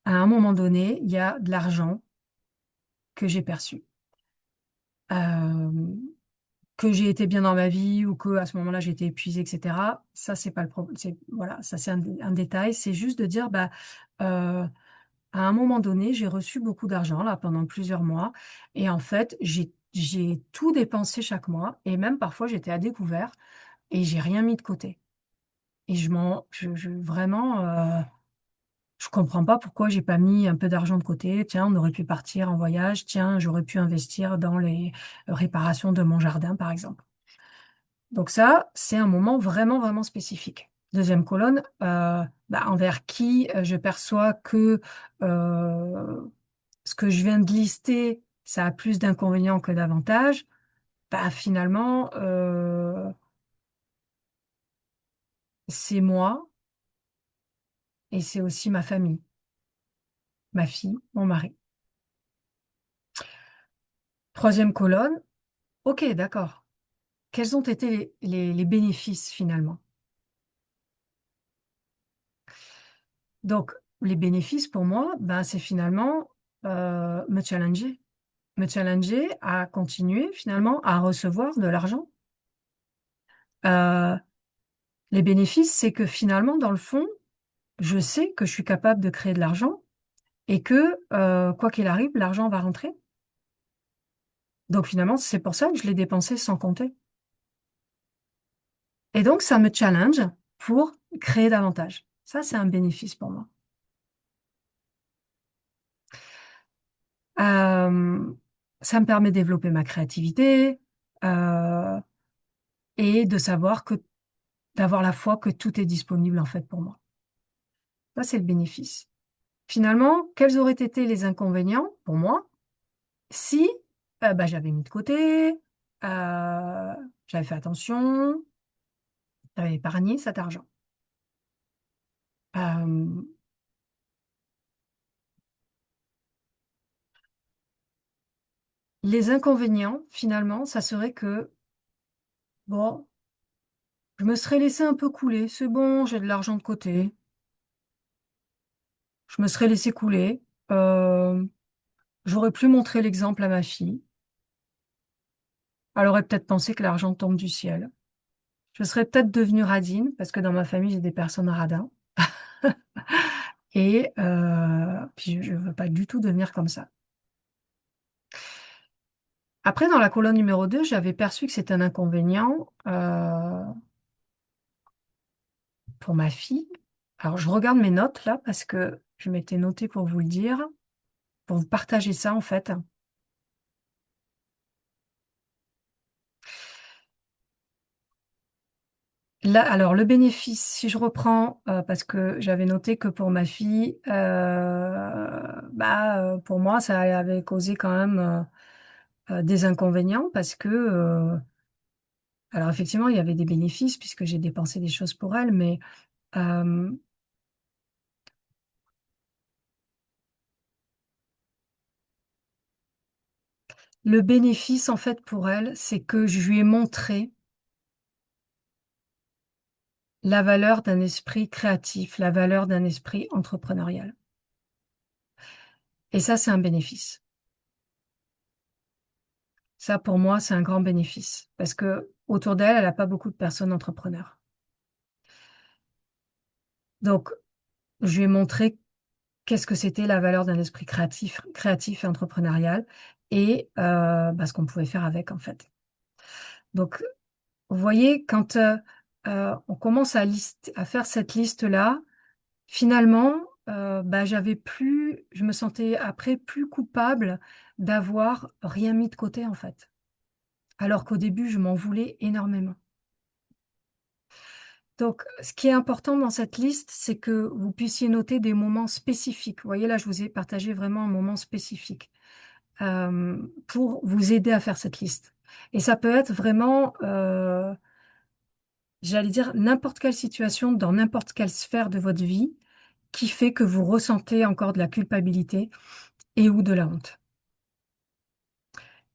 à un moment donné, il y a de l'argent que j'ai perçu. Euh, que j'ai été bien dans ma vie ou que à ce moment-là j'ai été épuisée, etc. Ça, c'est pas le problème. Voilà, ça c'est un détail. C'est juste de dire, bah, euh, à un moment donné, j'ai reçu beaucoup d'argent là pendant plusieurs mois et en fait, j'ai tout dépensé chaque mois et même parfois j'étais à découvert et j'ai rien mis de côté. Et vraiment, je comprends pas pourquoi j'ai pas mis un peu d'argent de côté. Tiens, on aurait pu partir en voyage. Tiens, j'aurais pu investir dans les réparations de mon jardin, par exemple. Donc ça, c'est un moment vraiment, vraiment spécifique. Deuxième colonne, bah, envers qui je perçois que euh, ce que je viens de lister, ça a plus d'inconvénients que d'avantages. Bah, finalement, c'est moi et c'est aussi ma famille. ma fille, mon mari. Troisième colonne, ok, d'accord. Quels ont été les bénéfices finalement? Donc, les bénéfices pour moi, ben, c'est finalement me challenger à continuer finalement à recevoir de l'argent. Euh, les bénéfices, c'est que finalement, dans le fond, je sais que je suis capable de créer de l'argent et que, quoi qu'il arrive, l'argent va rentrer. Donc finalement, c'est pour ça que je l'ai dépensé sans compter. Et donc, ça me challenge pour créer davantage. Ça, c'est un bénéfice pour moi. Euh, Ça me permet de développer ma créativité euh, et de savoir que, d'avoir la foi que tout est disponible en fait pour moi. Ça, c'est le bénéfice. Finalement, quels auraient été les inconvénients pour moi si bah, j'avais mis de côté, j'avais fait attention, j'avais épargné cet argent. Euh, les inconvénients, finalement, ça serait que, bon, je me serais laissé un peu couler. C'est bon, j'ai de l'argent de côté. Je me serais laissé couler. Euh, J'aurais pu montrer l'exemple à ma fille. Elle aurait peut-être pensé que l'argent tombe du ciel. Je serais peut-être devenue radine, parce que dans ma famille, j'ai des personnes radins. Et puis, je ne veux pas du tout devenir comme ça. Après, dans la colonne numéro 2, j'avais perçu que c'était un inconvénient pour ma fille. Alors, je regarde mes notes là, parce que je m'étais notée pour vous le dire, pour vous partager ça, en fait. Là, alors le bénéfice, si je reprends, parce que j'avais noté que pour ma fille, pour moi, ça avait causé quand même des inconvénients parce que, alors effectivement, il y avait des bénéfices puisque j'ai dépensé des choses pour elle, mais euh, le bénéfice en fait pour elle, c'est que je lui ai montré la valeur d'un esprit créatif, la valeur d'un esprit entrepreneurial. Et ça, c'est un bénéfice. Ça, pour moi, c'est un grand bénéfice parce que autour d'elle, elle n'a pas beaucoup de personnes entrepreneurs. Donc, je lui ai montré qu'est-ce que c'était la valeur d'un esprit créatif et entrepreneurial et ce qu'on pouvait faire avec, en fait. Donc, vous voyez, quand on commence à faire cette liste-là, finalement, je me sentais après plus coupable d'avoir rien mis de côté, en fait. Alors qu'au début, je m'en voulais énormément. Donc, ce qui est important dans cette liste, c'est que vous puissiez noter des moments spécifiques. Vous voyez, là, je vous ai partagé vraiment un moment spécifique pour vous aider à faire cette liste. Et ça peut être vraiment, j'allais dire, n'importe quelle situation dans n'importe quelle sphère de votre vie qui fait que vous ressentez encore de la culpabilité et ou de la honte.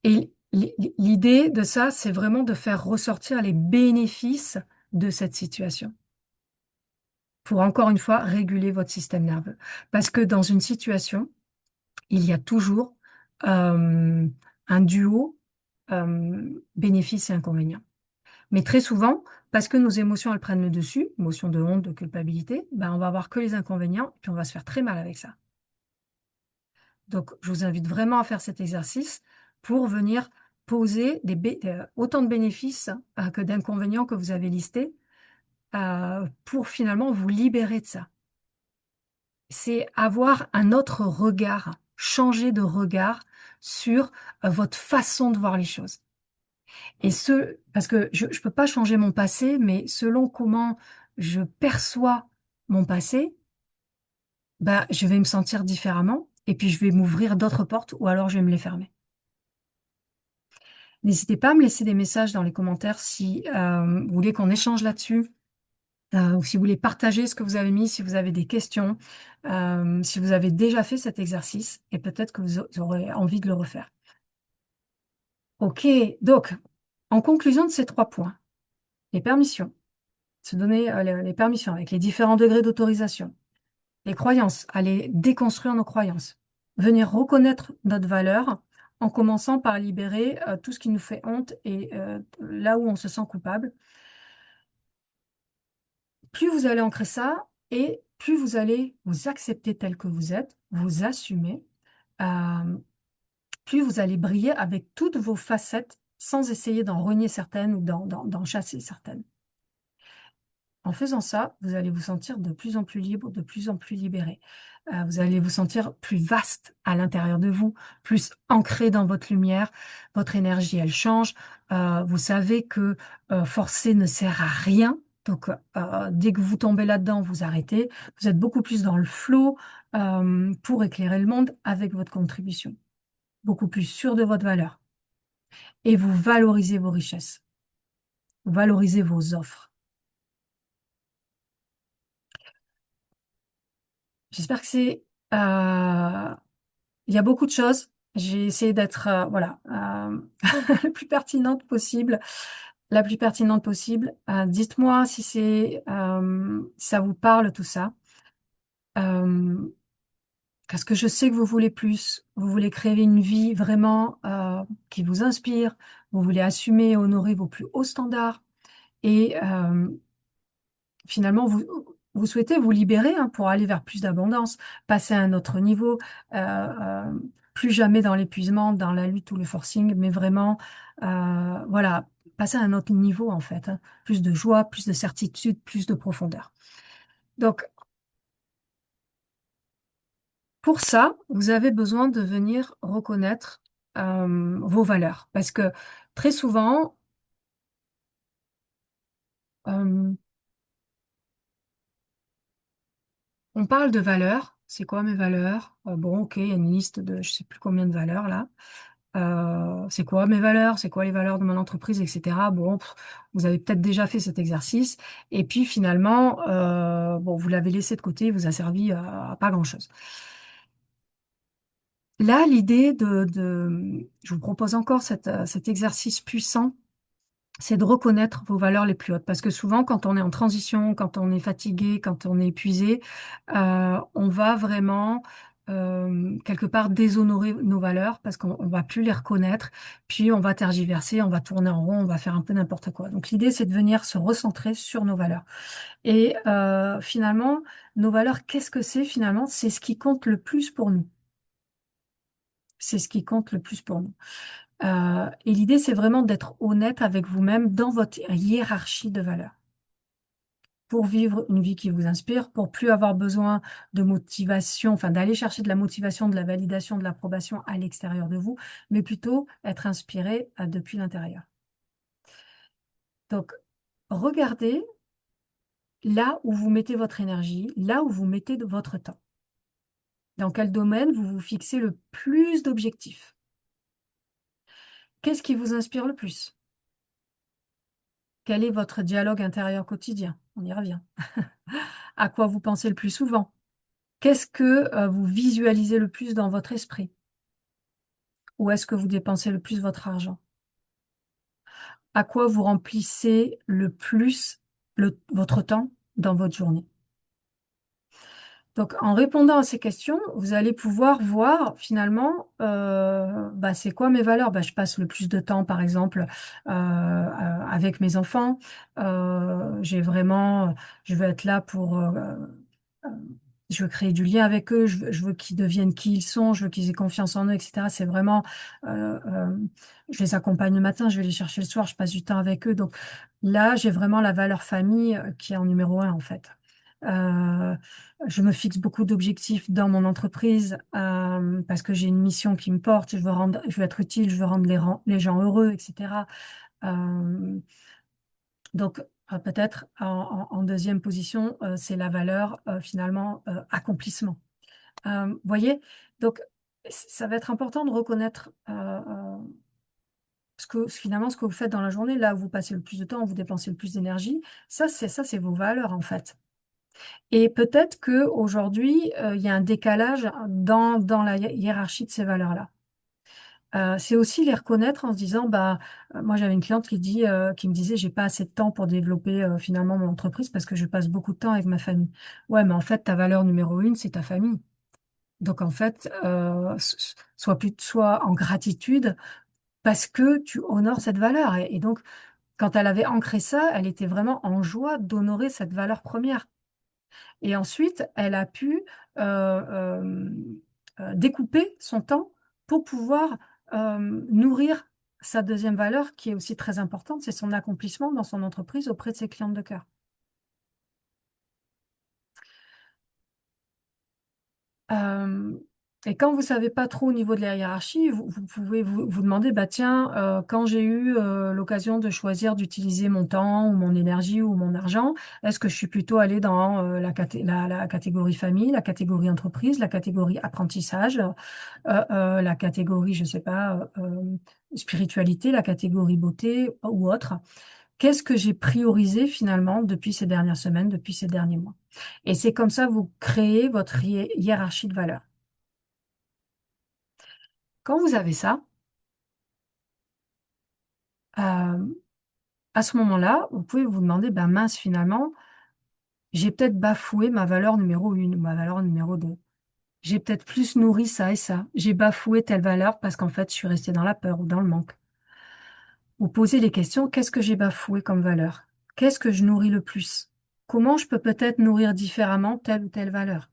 Et l'idée de ça, c'est vraiment de faire ressortir les bénéfices de cette situation, pour encore une fois réguler votre système nerveux. Parce que dans une situation, il y a toujours un duo bénéfice et inconvénient. Mais très souvent, parce que nos émotions, elles prennent le dessus, émotions de honte, de culpabilité, ben, on va avoir que les inconvénients, puis on va se faire très mal avec ça. Donc, je vous invite vraiment à faire cet exercice pour venir poser autant de bénéfices que d'inconvénients que vous avez listés pour finalement vous libérer de ça. C'est avoir un autre regard, changer de regard sur votre façon de voir les choses. Parce que je ne peux pas changer mon passé, mais selon comment je perçois mon passé, bah, je vais me sentir différemment et puis je vais m'ouvrir d'autres portes ou alors je vais me les fermer. N'hésitez pas à me laisser des messages dans les commentaires si vous voulez qu'on échange là-dessus. ou si vous voulez partager ce que vous avez mis, si vous avez des questions, si vous avez déjà fait cet exercice, et peut-être que vous aurez envie de le refaire. Ok, donc, en conclusion de ces 3 points, les permissions, se donner les permissions avec les différents degrés d'autorisation, les croyances, aller déconstruire nos croyances, venir reconnaître notre valeur en commençant par libérer tout ce qui nous fait honte et là où on se sent coupable. Plus vous allez ancrer ça et plus vous allez vous accepter tel que vous êtes, vous assumer, euh, plus vous allez briller avec toutes vos facettes sans essayer d'en renier certaines ou d'en chasser certaines. En faisant ça, vous allez vous sentir de plus en plus libre, de plus en plus libéré. Vous allez vous sentir plus vaste à l'intérieur de vous, plus ancré dans votre lumière. Votre énergie, elle change. Vous savez que forcer ne sert à rien. Donc, dès que vous tombez là-dedans, vous arrêtez. Vous êtes beaucoup plus dans le flow pour éclairer le monde avec votre contribution. Beaucoup plus sûr de votre valeur. Et vous valorisez vos richesses. Vous valorisez vos offres. J'espère que c'est... il y a beaucoup de choses. J'ai essayé d'être voilà, la plus pertinente possible, la plus pertinente possible. Dites-moi si si ça vous parle tout ça. Euh, Parce que je sais que vous voulez plus. Vous voulez créer une vie vraiment qui vous inspire. Vous voulez assumer et honorer vos plus hauts standards. Et finalement, vous souhaitez vous libérer pour aller vers plus d'abondance, passer à un autre niveau, plus jamais dans l'épuisement, dans la lutte ou le forcing, mais vraiment, voilà, passer à un autre niveau en fait, hein. Plus de joie, plus de certitude, plus de profondeur. Donc, pour ça, vous avez besoin de venir reconnaître vos valeurs, parce que très souvent, euh, on parle de valeurs. C'est quoi mes valeurs? Bon, ok, il y a une liste de je sais plus combien de valeurs là. C'est quoi mes valeurs? C'est quoi les valeurs de mon entreprise, etc. Bon, vous avez peut-être déjà fait cet exercice. Et puis finalement, bon, vous l'avez laissé de côté, il vous a servi à pas grand-chose. Là, l'idée je vous propose encore cet exercice puissant, c'est de reconnaître vos valeurs les plus hautes. Parce que souvent, quand on est en transition, quand on est fatigué, quand on est épuisé, on va vraiment, quelque part, déshonorer nos valeurs parce qu'on va plus les reconnaître. Puis, on va tergiverser, on va tourner en rond, on va faire un peu n'importe quoi. Donc, l'idée, c'est de venir se recentrer sur nos valeurs. Et finalement, nos valeurs, qu'est-ce que c'est finalement? C'est ce qui compte le plus pour nous. C'est ce qui compte le plus pour nous. Et l'idée, c'est vraiment d'être honnête avec vous-même dans votre hiérarchie de valeurs pour vivre une vie qui vous inspire, pour plus avoir besoin de motivation, enfin d'aller chercher de la motivation, de la validation, de l'approbation à l'extérieur de vous, mais plutôt être inspiré depuis l'intérieur. Donc, regardez là où vous mettez votre énergie, là où vous mettez de votre temps. Dans quel domaine vous vous fixez le plus d'objectifs? Qu'est-ce qui vous inspire le plus? Quel est votre dialogue intérieur quotidien? On y revient. À quoi vous pensez le plus souvent? Qu'est-ce que vous visualisez le plus dans votre esprit? Où est-ce que vous dépensez le plus votre argent? À quoi vous remplissez le plus votre temps dans votre journée? Donc, en répondant à ces questions, vous allez pouvoir voir finalement, bah, c'est quoi mes valeurs? Bah, je passe le plus de temps, par exemple, avec mes enfants. Je veux être là pour, euh, je veux créer du lien avec eux. Je veux qu'ils deviennent qui ils sont. Je veux qu'ils aient confiance en eux, etc. C'est vraiment, euh, euh, je les accompagne le matin, je vais les chercher le soir, je passe du temps avec eux. Donc là, j'ai vraiment la valeur famille qui est en numéro 1 en fait. Euh, je me fixe beaucoup d'objectifs dans mon entreprise parce que j'ai une mission qui me porte. Je veux être utile, je veux rendre les gens heureux, etc. Euh, donc peut-être en deuxième position, c'est la valeur finalement accomplissement. Voyez, donc ça va être important de reconnaître ce que finalement ce que vous faites dans la journée, là où vous passez le plus de temps, où vous dépensez le plus d'énergie, ça, c'est vos valeurs en fait. Et peut-être que aujourd'hui, il y a un décalage dans la hiérarchie de ces valeurs-là. C'est aussi les reconnaître en se disant, bah, moi j'avais une cliente qui me disait, j'ai pas assez de temps pour développer finalement mon entreprise parce que je passe beaucoup de temps avec ma famille. Ouais, mais en fait, ta valeur numéro une, c'est ta famille. Donc en fait, sois en gratitude parce que tu honores cette valeur. Et donc, quand elle avait ancré ça, elle était vraiment en joie d'honorer cette valeur première. Et ensuite, elle a pu découper son temps pour pouvoir nourrir sa deuxième valeur, qui est aussi très importante, c'est son accomplissement dans son entreprise auprès de ses clientes de cœur. Euh, et quand vous savez pas trop au niveau de la hiérarchie, vous pouvez vous demander, bah tiens, quand j'ai eu l'occasion de choisir d'utiliser mon temps ou mon énergie ou mon argent, est-ce que je suis plutôt allée dans la catégorie famille, la catégorie entreprise, la catégorie apprentissage, la catégorie, je sais pas, spiritualité, la catégorie beauté ou autre? Qu'est-ce que j'ai priorisé finalement depuis ces dernières semaines, depuis ces derniers mois? Et c'est comme ça vous créez votre hiérarchie de valeurs. Quand vous avez ça, euh, à ce moment-là, vous pouvez vous demander, ben mince, finalement, j'ai peut-être bafoué ma valeur numéro une ou ma valeur numéro deux. J'ai peut-être plus nourri ça et ça. J'ai bafoué telle valeur parce qu'en fait, je suis restée dans la peur ou dans le manque. Vous posez les questions, qu'est-ce que j'ai bafoué comme valeur? Qu'est-ce que je nourris le plus? Comment je peux peut-être nourrir différemment telle ou telle valeur?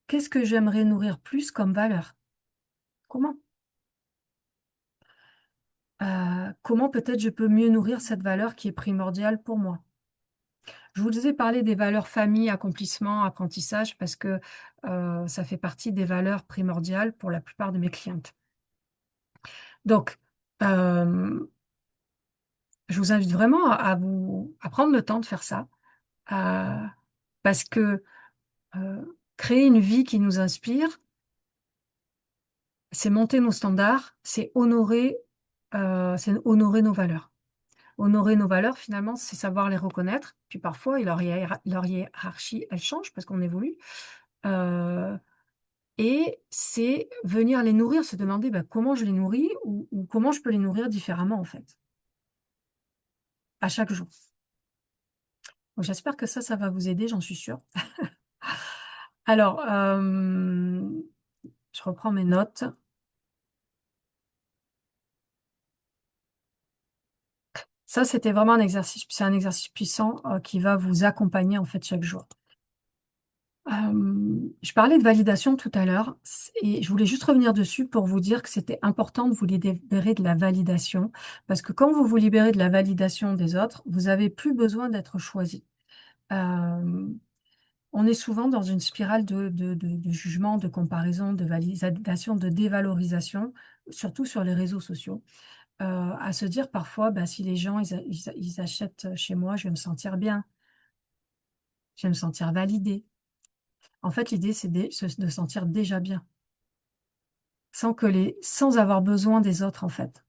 Qu'est-ce que j'aimerais nourrir plus comme valeur? Comment? Comment peut-être je peux mieux nourrir cette valeur qui est primordiale pour moi? Je vous ai parlé des valeurs famille, accomplissement, apprentissage, parce que ça fait partie des valeurs primordiales pour la plupart de mes clientes. Donc, euh, je vous invite vraiment à prendre le temps de faire ça, à- parce que euh, créer une vie qui nous inspire, c'est monter nos standards, c'est honorer nos valeurs. Honorer nos valeurs, finalement, c'est savoir les reconnaître. Puis parfois, leur hiérarchie, elle change parce qu'on évolue. Euh, et c'est venir les nourrir, se demander bah, comment je les nourris ou comment je peux les nourrir différemment, en fait, à chaque jour. Donc, j'espère que ça va vous aider, j'en suis sûre. Alors, je reprends mes notes. Ça, c'était vraiment un exercice, c'est un exercice puissant qui va vous accompagner, en fait, chaque jour. Je parlais de validation tout à l'heure et je voulais juste revenir dessus pour vous dire que c'était important de vous libérer de la validation parce que quand vous vous libérez de la validation des autres, vous avez plus besoin d'être choisi. Euh, on est souvent dans une spirale de jugement, de comparaison, de validation, de dévalorisation, surtout sur les réseaux sociaux, à se dire parfois, bah, si les gens ils achètent chez moi, je vais me sentir bien, je vais me sentir validée. En fait, l'idée, c'est de se sentir déjà bien. Sans avoir besoin des autres, en fait.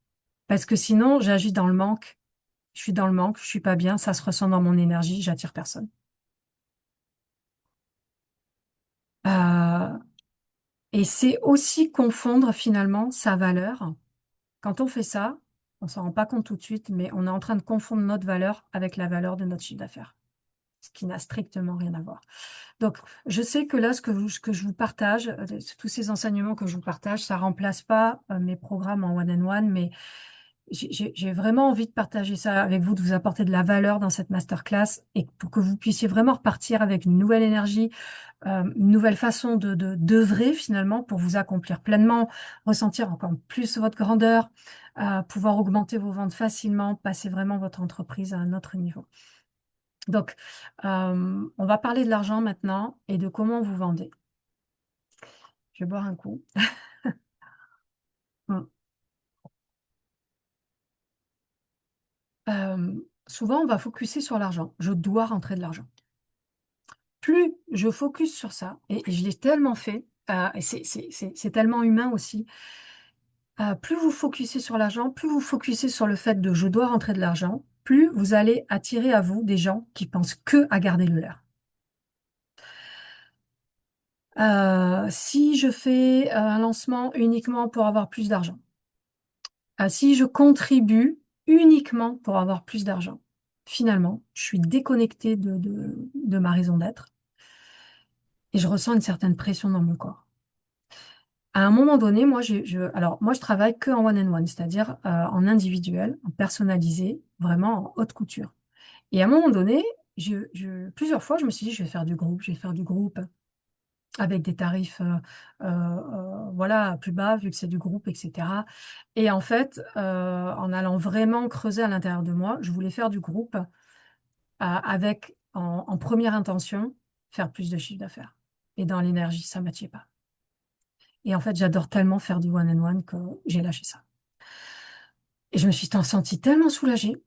Parce que sinon, j'agis dans le manque, je suis dans le manque, je suis pas bien, ça se ressent dans mon énergie, j'attire personne. Euh, et c'est aussi confondre finalement sa valeur. Quand on fait ça, on s'en rend pas compte tout de suite, mais on est en train de confondre notre valeur avec la valeur de notre chiffre d'affaires, ce qui n'a strictement rien à voir. Donc, je sais que là, ce que je vous partage, tous ces enseignements que je vous partage, ça remplace pas mes programmes en one-on-one, mais j'ai vraiment envie de partager ça avec vous, de vous apporter de la valeur dans cette masterclass et pour que vous puissiez vraiment repartir avec une nouvelle énergie, une nouvelle façon d'œuvrer finalement pour vous accomplir pleinement, ressentir encore plus votre grandeur, pouvoir augmenter vos ventes facilement, passer vraiment votre entreprise à un autre niveau. Donc, on va parler de l'argent maintenant et de comment vous vendez. Je vais boire un coup. Hum. Souvent, on va focuser sur l'argent. Je dois rentrer de l'argent. Plus je focus sur ça, et je l'ai tellement fait, et c'est tellement humain aussi, Plus vous focussez sur l'argent, plus vous focussez sur le fait de je dois rentrer de l'argent, plus vous allez attirer à vous des gens qui pensent que à garder le leur. Si je fais un lancement uniquement pour avoir plus d'argent, si je contribue uniquement pour avoir plus d'argent, finalement, je suis déconnectée de ma raison d'être et je ressens une certaine pression dans mon corps. À un moment donné, alors moi, je travaille que en one-on-one, c'est-à-dire en individuel, en personnalisé, vraiment en haute couture. Et à un moment donné, plusieurs fois, je me suis dit, je vais faire du groupe, je vais faire du groupe avec des tarifs voilà, plus bas, vu que c'est du groupe, etc. Et en fait, en allant vraiment creuser à l'intérieur de moi, je voulais faire du groupe avec, en première intention, faire plus de chiffre d'affaires. Et dans l'énergie, ça ne matchait pas. Et en fait, j'adore tellement faire du one-on-one que j'ai lâché ça. Et je me suis sentie tellement soulagée.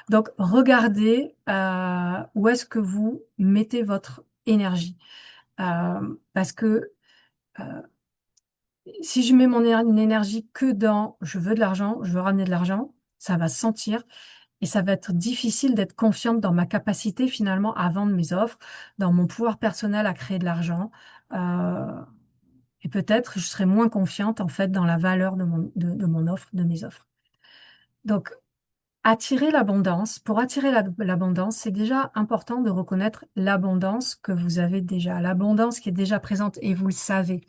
Donc, regardez où est-ce que vous mettez votre énergie. Parce que euh, si je mets mon énergie que dans je veux de l'argent, je veux ramener de l'argent, ça va se sentir et ça va être difficile d'être confiante dans ma capacité finalement à vendre mes offres, dans mon pouvoir personnel à créer de l'argent. Euh, et peut-être je serai moins confiante en fait dans la valeur de mon offre, de mes offres. Donc, attirer l'abondance. Pour attirer l'abondance, c'est déjà important de reconnaître l'abondance que vous avez déjà, l'abondance qui est déjà présente et vous le savez.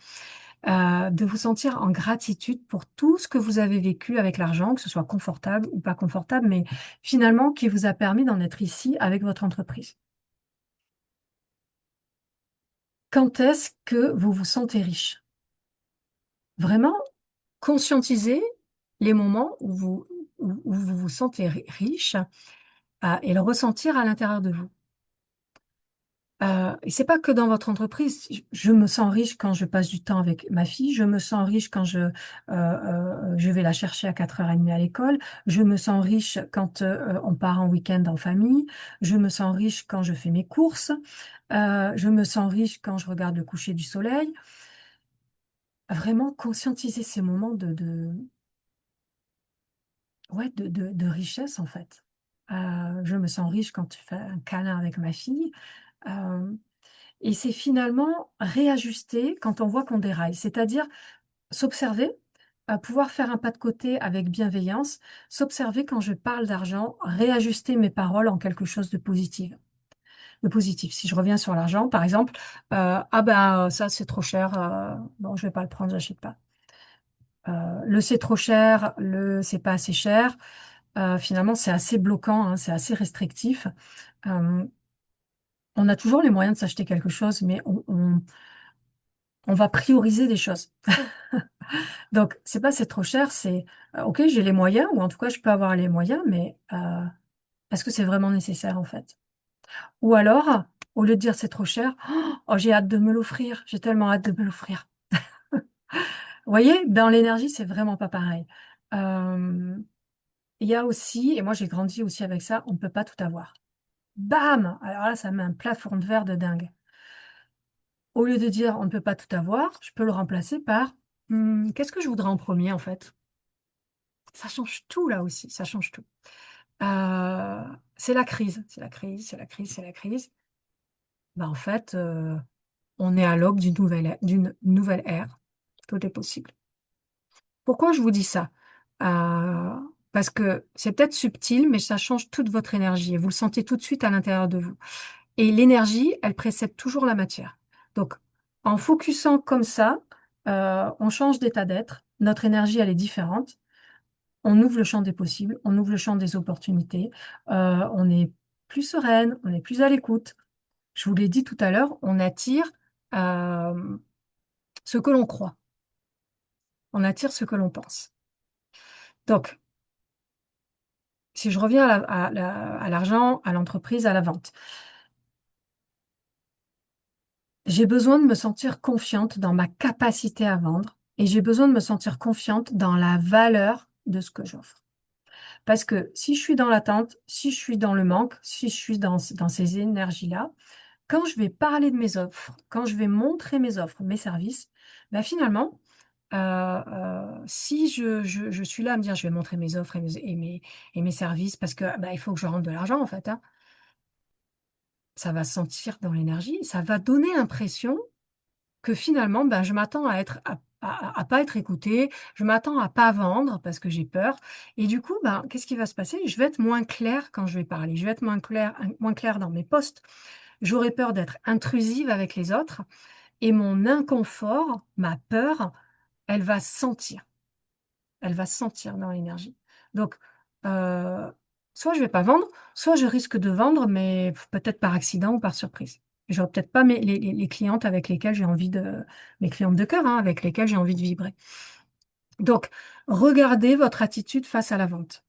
De vous sentir en gratitude pour tout ce que vous avez vécu avec l'argent, que ce soit confortable ou pas confortable, mais finalement qui vous a permis d'en être ici avec votre entreprise. Quand est-ce que vous vous sentez riche? Vraiment, conscientisez les moments où vous vous sentez riche et le ressentir à l'intérieur de vous. Et c'est pas que dans votre entreprise. Je me sens riche quand je passe du temps avec ma fille. Je me sens riche quand je vais la chercher à 4h30 à l'école. Je me sens riche quand on part en week-end en famille. Je me sens riche quand je fais mes courses. Je me sens riche quand je regarde le coucher du soleil. Vraiment conscientiser ces moments ouais, de richesse en fait. Je me sens riche quand je fais un câlin avec ma fille. Euh, Et c'est finalement réajuster quand on voit qu'on déraille, c'est-à-dire s'observer, pouvoir faire un pas de côté avec bienveillance, s'observer quand je parle d'argent, réajuster mes paroles en quelque chose de positif. De positif. Si je reviens sur l'argent, par exemple, ah ben ça c'est trop cher, bon je vais pas le prendre, j'achète pas. Le c'est trop cher, le c'est pas assez cher. Finalement c'est assez bloquant, hein, c'est assez restrictif. Euh, on a toujours les moyens de s'acheter quelque chose, mais on va prioriser des choses. Donc, c'est pas c'est trop cher, c'est OK, j'ai les moyens, ou en tout cas, je peux avoir les moyens, mais est-ce que c'est vraiment nécessaire en fait? Ou alors, au lieu de dire c'est trop cher, oh, j'ai hâte de me l'offrir, j'ai tellement hâte de me l'offrir. Vous voyez, dans l'énergie, c'est vraiment pas pareil. Euh, il y a aussi, et moi j'ai grandi aussi avec ça, on ne peut pas tout avoir. Bam! Alors là, ça met un plafond de verre de dingue. Au lieu de dire on ne peut pas tout avoir, je peux le remplacer par qu'est-ce que je voudrais en premier en fait? Ça change tout là aussi, ça change tout. Euh, c'est la crise, c'est la crise, c'est la crise, c'est la crise. Ben, en fait, on est à l'aube d'une nouvelle ère. Tout est possible. Pourquoi je vous dis ça? Euh, Parce que c'est peut-être subtil, mais ça change toute votre énergie et vous le sentez tout de suite à l'intérieur de vous. Et l'énergie, elle précède toujours la matière. Donc, en focusant comme ça, on change d'état d'être. Notre énergie, elle est différente. On ouvre le champ des possibles, on ouvre le champ des opportunités, on est plus sereine, on est plus à l'écoute. Je vous l'ai dit tout à l'heure, on attire euh, ce que l'on croit, on attire ce que l'on pense. Donc, si je reviens à l'argent, à l'entreprise, à la vente, j'ai besoin de me sentir confiante dans ma capacité à vendre et j'ai besoin de me sentir confiante dans la valeur de ce que j'offre. Parce que si je suis dans l'attente, si je suis dans le manque, si je suis dans ces énergies-là, quand je vais parler de mes offres, quand je vais montrer mes offres, mes services, ben finalement, Si je suis là à me dire, je vais montrer mes offres et mes services parce que bah, il faut que je rentre de l'argent en fait, hein, ça va se sentir dans l'énergie, ça va donner l'impression que finalement, ben, je m'attends à pas être écoutée, je m'attends à pas vendre parce que j'ai peur. Et du coup, ben, qu'est-ce qui va se passer? Je vais être moins claire quand je vais parler, je vais être moins claire dans mes posts. J'aurai peur d'être intrusive avec les autres et mon inconfort, ma peur, elle va se sentir. Elle va se sentir dans l'énergie. Donc, euh, soit je vais pas vendre, soit je risque de vendre, mais peut-être par accident ou par surprise. J'aurai peut-être pas les clientes avec lesquelles j'ai envie de, mes clientes de cœur, hein, avec lesquelles j'ai envie de vibrer. Donc, regardez votre attitude face à la vente.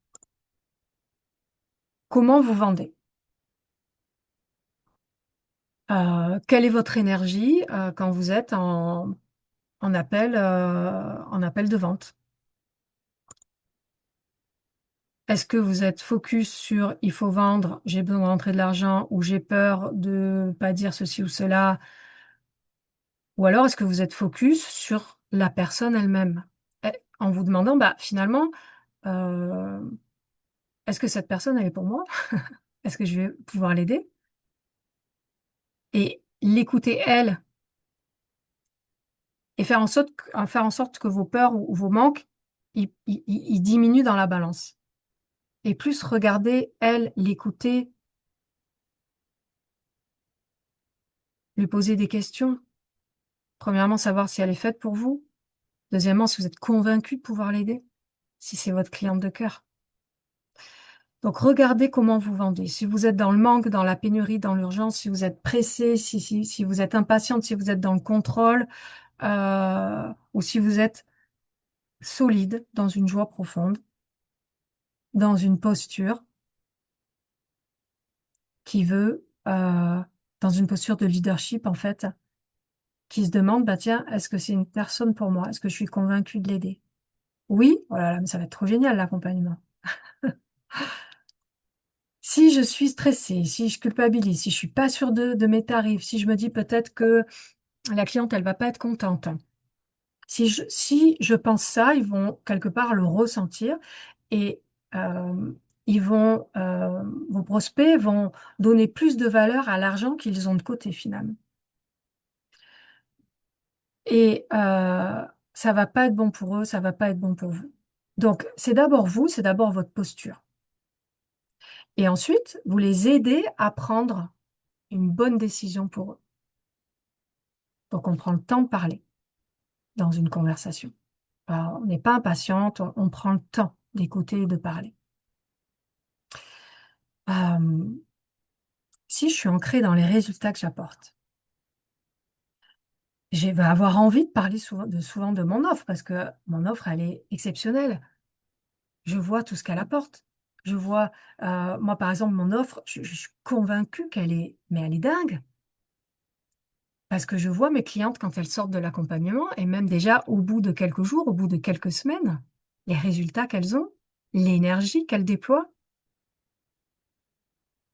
Comment vous vendez? Quelle est votre énergie quand vous êtes en appel de vente? Est-ce que vous êtes focus sur il faut vendre, j'ai besoin de rentrer de l'argent ou j'ai peur de pas dire ceci ou cela? Ou alors est-ce que vous êtes focus sur la personne elle-même? En vous demandant, bah, finalement, euh, est-ce que cette personne, elle est pour moi? Est-ce que je vais pouvoir l'aider? Et l'écouter elle et faire en sorte que vos peurs ou vos manques, ils diminuent dans la balance. Et plus regarder elle, l'écouter, lui poser des questions. Premièrement, savoir si elle est faite pour vous. Deuxièmement, si vous êtes convaincu de pouvoir l'aider, si c'est votre cliente de cœur. Donc, regardez comment vous vendez. Si vous êtes dans le manque, dans la pénurie, dans l'urgence, si vous êtes pressé, si vous êtes impatiente, si vous êtes dans le contrôle, ou si vous êtes solide, dans une joie profonde, dans une posture qui veut, dans une posture de leadership, en fait, qui se demande, bah tiens, est-ce que c'est une personne pour moi? Est-ce que je suis convaincue de l'aider? Oui, oh là là, mais ça va être trop génial, l'accompagnement. Si je suis stressée, si je culpabilise, si je suis pas sûre de mes tarifs, si je me dis peut-être que la cliente, elle va pas être contente. Si je pense ça, ils vont quelque part le ressentir et euh, vos prospects vont donner plus de valeur à l'argent qu'ils ont de côté finalement. Et ça va pas être bon pour eux, ça va pas être bon pour vous. Donc, c'est d'abord vous, c'est d'abord votre posture. Et ensuite, vous les aidez à prendre une bonne décision pour eux. Donc, on prend le temps de parler dans une conversation. On n'est pas impatiente, on prend le temps d'écouter et de parler. Euh, si je suis ancrée dans les résultats que j'apporte, je vais avoir envie de parler souvent de mon offre parce que mon offre, elle est exceptionnelle. Je vois tout ce qu'elle apporte. Je vois, moi par exemple, mon offre, je suis convaincue mais elle est dingue. Parce que je vois mes clientes quand elles sortent de l'accompagnement et même déjà au bout de quelques jours, au bout de quelques semaines, les résultats qu'elles ont, l'énergie qu'elles déploient,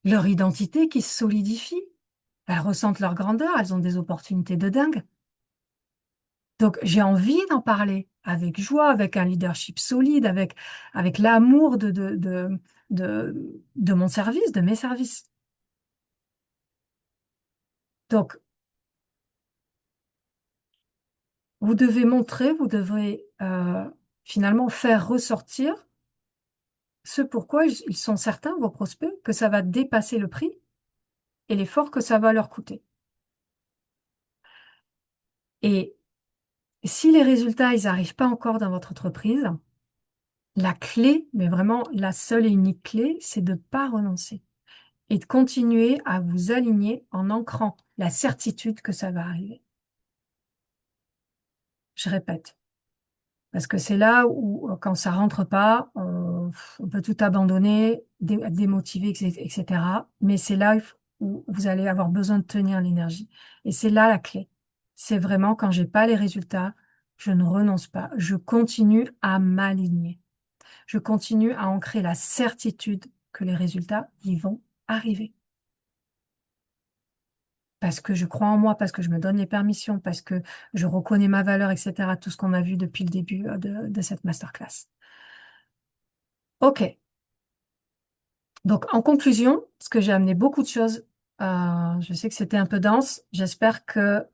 leur identité qui se solidifie. Elles ressentent leur grandeur, elles ont des opportunités de dingue. Donc j'ai envie d'en parler avec joie, avec un leadership solide, avec l'amour de mon service, de mes services. Donc vous devez montrer, vous devrez finalement faire ressortir ce pourquoi ils sont certains, vos prospects, que ça va dépasser le prix et l'effort que ça va leur coûter. Et si les résultats, ils n'arrivent pas encore dans votre entreprise, la clé, mais vraiment la seule et unique clé, c'est de ne pas renoncer et de continuer à vous aligner en ancrant la certitude que ça va arriver. Je répète, parce que c'est là où, quand ça rentre pas, on peut tout abandonner, démotiver, etc. Mais c'est là où vous allez avoir besoin de tenir l'énergie. Et c'est là la clé. C'est vraiment quand j'ai pas les résultats, je ne renonce pas. Je continue à m'aligner. Je continue à ancrer la certitude que les résultats, ils vont arriver. parce que je crois en moi, parce que je me donne les permissions, parce que je reconnais ma valeur, etc. Tout ce qu'on a vu depuis le début de cette masterclass. OK. Donc, en conclusion, parce que j'ai amené beaucoup de choses, je sais que c'était un peu dense. J'espère que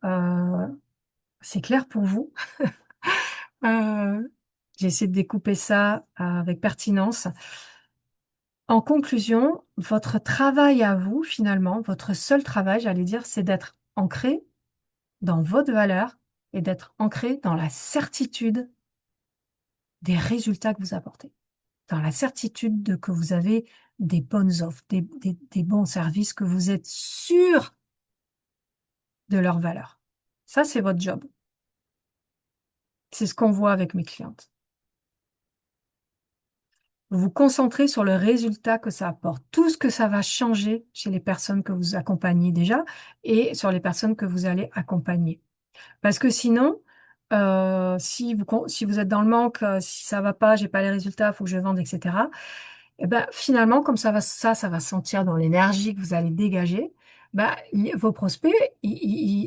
c'est clair pour vous. Euh, j'ai essayé de découper ça avec pertinence. En conclusion, votre travail à vous, finalement, votre seul travail, j'allais dire, c'est d'être ancré dans votre valeur et d'être ancré dans la certitude des résultats que vous apportez, dans la certitude de que vous avez des bonnes offres, des bons services, que vous êtes sûr de leur valeur. Ça, c'est votre job. C'est ce qu'on voit avec mes clientes. Vous vous concentrez sur le résultat que ça apporte, tout ce que ça va changer chez les personnes que vous accompagnez déjà et sur les personnes que vous allez accompagner. Parce que sinon, si vous êtes dans le manque, si ça va pas, j'ai pas les résultats, faut que je vende, etc. Et ben finalement, comme ça va sentir dans l'énergie que vous allez dégager. Ben, vos prospects,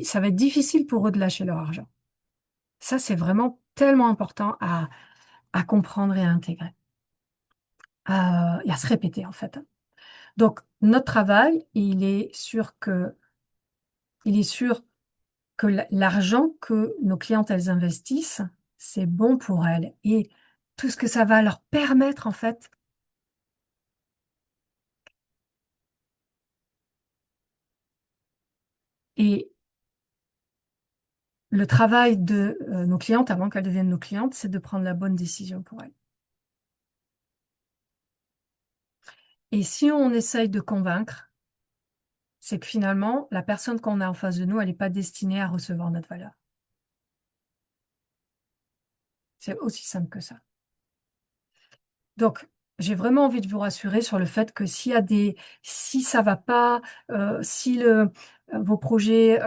ça va être difficile pour eux de lâcher leur argent. Ça, c'est vraiment tellement important à comprendre et à intégrer, et à se répéter en fait. Donc, notre travail, il est sûr que l'argent que nos clientes elles investissent, c'est bon pour elles et tout ce que ça va leur permettre en fait. Et le travail de nos clientes avant qu'elles deviennent nos clientes, c'est de prendre la bonne décision pour elles. Et si on essaye de convaincre, c'est que finalement, la personne qu'on a en face de nous, elle n'est pas destinée à recevoir notre valeur. C'est aussi simple que ça. Donc, j'ai vraiment envie de vous rassurer sur le fait que si ça va pas, si vos projets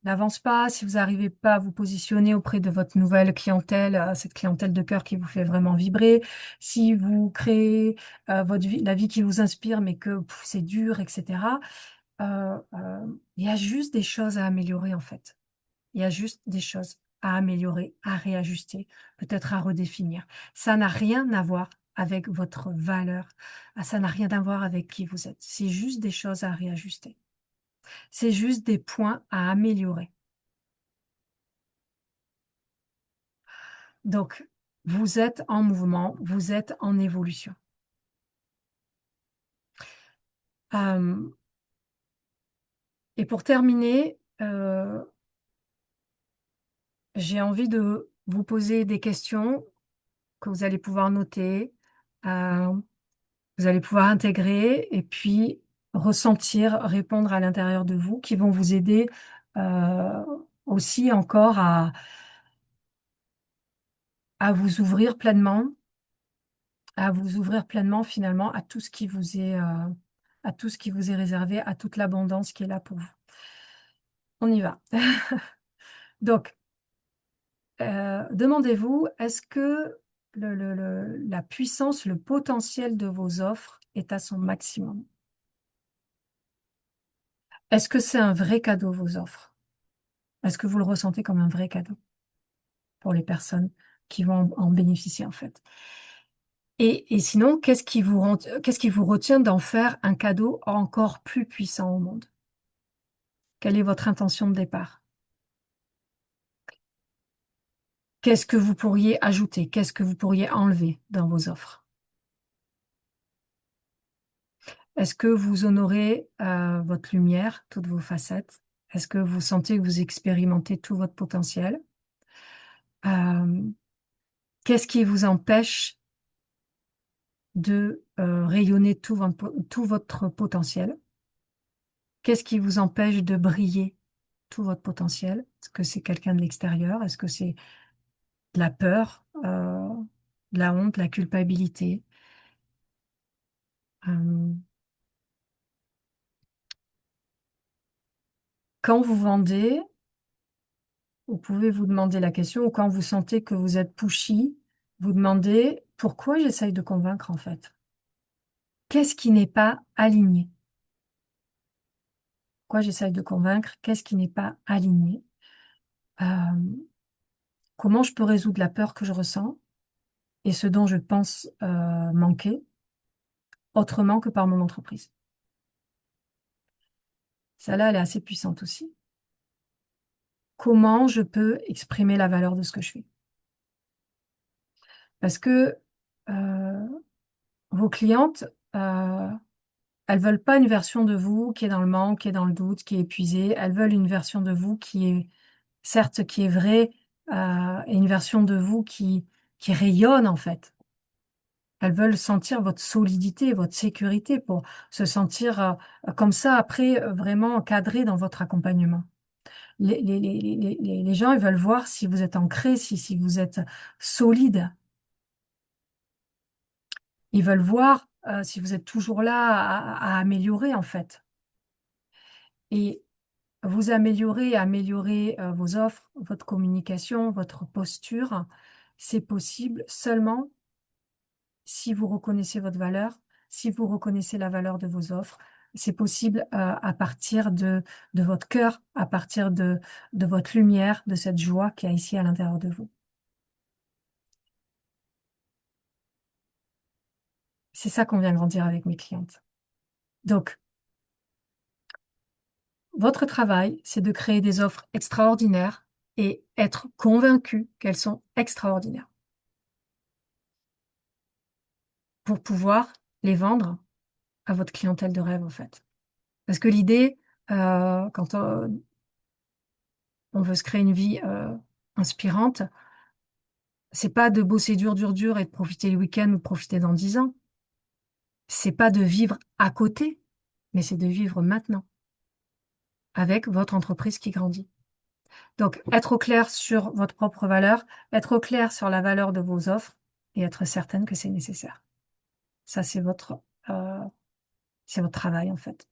n'avancent pas, si vous n'arrivez pas à vous positionner auprès de votre nouvelle clientèle, cette clientèle de cœur qui vous fait vraiment vibrer, si vous créez votre vie, la vie qui vous inspire, mais que c'est dur, etc. Il y a juste des choses à améliorer en fait. Il y a juste des choses à améliorer, à réajuster, peut-être à redéfinir. Ça n'a rien à voir avec votre valeur. Ça n'a rien à voir avec qui vous êtes. C'est juste des choses à réajuster. C'est juste des points à améliorer. Donc, vous êtes en mouvement, vous êtes en évolution. Euh, et pour terminer, j'ai envie de vous poser des questions que vous allez pouvoir noter. Euh, Vous allez pouvoir intégrer et puis ressentir, répondre à l'intérieur de vous, qui vont vous aider euh, aussi encore à vous ouvrir pleinement, finalement à tout ce qui vous est, à tout ce qui vous est réservé, à toute l'abondance qui est là pour vous. On y va. Donc, demandez-vous, est-ce que la puissance, le potentiel de vos offres est à son maximum? Est-ce que c'est un vrai cadeau, vos offres? Est-ce que vous le ressentez comme un vrai cadeau pour les personnes qui vont en bénéficier, en fait? Et sinon, qu'est-ce qui vous retient d'en faire un cadeau encore plus puissant au monde? Quelle est votre intention de départ? Qu'est-ce que vous pourriez ajouter? Qu'est-ce que vous pourriez enlever dans vos offres? Est-ce que vous honorez votre lumière, toutes vos facettes? Est-ce que vous sentez que vous expérimentez tout votre potentiel? Euh, Qu'est-ce qui vous empêche de rayonner tout votre potentiel? Qu'est-ce qui vous empêche de briller tout votre potentiel? Est-ce que c'est quelqu'un de l'extérieur? Est-ce que c'est de la peur, de la honte, de la culpabilité? Euh, Quand vous vendez, vous pouvez vous demander la question, ou quand vous sentez que vous êtes pushy, vous demandez pourquoi j'essaye de convaincre en fait? Qu'est-ce qui n'est pas aligné? quoi j'essaye de convaincre, qu'est-ce qui n'est pas aligné, euh, comment je peux résoudre la peur que je ressens et ce dont je pense manquer autrement que par mon entreprise. Celle-là, elle est assez puissante aussi. Comment je peux exprimer la valeur de ce que je fais? Parce que euh, vos clientes, elles veulent pas une version de vous qui est dans le manque, qui est dans le doute, qui est épuisée. Elles veulent une version de vous qui est, certes, qui est vraie, et une version de vous qui rayonne, en fait. Elles veulent sentir votre solidité, votre sécurité pour se sentir comme ça, après, vraiment encadré dans votre accompagnement. Les gens, ils veulent voir si vous êtes ancré, si vous êtes solide. Ils veulent voir si vous êtes toujours là à améliorer, en fait. Et vous améliorer vos offres, votre communication, votre posture, c'est possible seulement si vous reconnaissez votre valeur, si vous reconnaissez la valeur de vos offres. C'est possible à partir de votre cœur, à partir de votre lumière, de cette joie qu'il y a ici à l'intérieur de vous. C'est ça qu'on vient grandir avec mes clientes. Donc, votre travail, c'est de créer des offres extraordinaires et être convaincu qu'elles sont extraordinaires pour pouvoir les vendre à votre clientèle de rêve, en fait. Parce que l'idée, quand on veut se créer une vie inspirante, c'est pas de bosser dur, dur, dur et de profiter le week-end ou de profiter dans 10 ans. C'est pas de vivre à côté, mais c'est de vivre maintenant avec votre entreprise qui grandit. Donc, être au clair sur votre propre valeur, être au clair sur la valeur de vos offres et être certaine que c'est nécessaire. Ça, euh, c'est votre travail, en fait.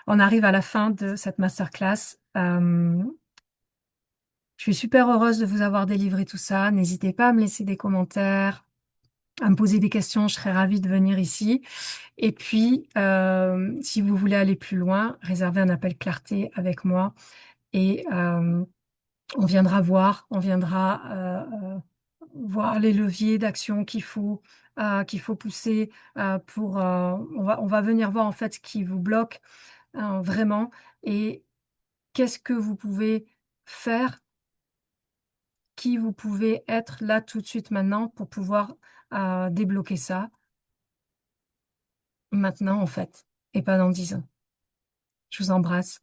On arrive à la fin de cette masterclass. Je suis super heureuse de vous avoir délivré tout ça. N'hésitez pas à me laisser des commentaires, à me poser des questions. Je serais ravie de venir ici. Et puis, si vous voulez aller plus loin, réservez un appel clarté avec moi et on viendra voir les leviers d'action qu'il faut pousser pour. On va venir voir en fait ce qui vous bloque vraiment et qu'est-ce que vous pouvez faire, qui vous pouvez être là tout de suite maintenant pour pouvoir débloquer ça maintenant en fait et pas dans 10 ans. Je vous embrasse.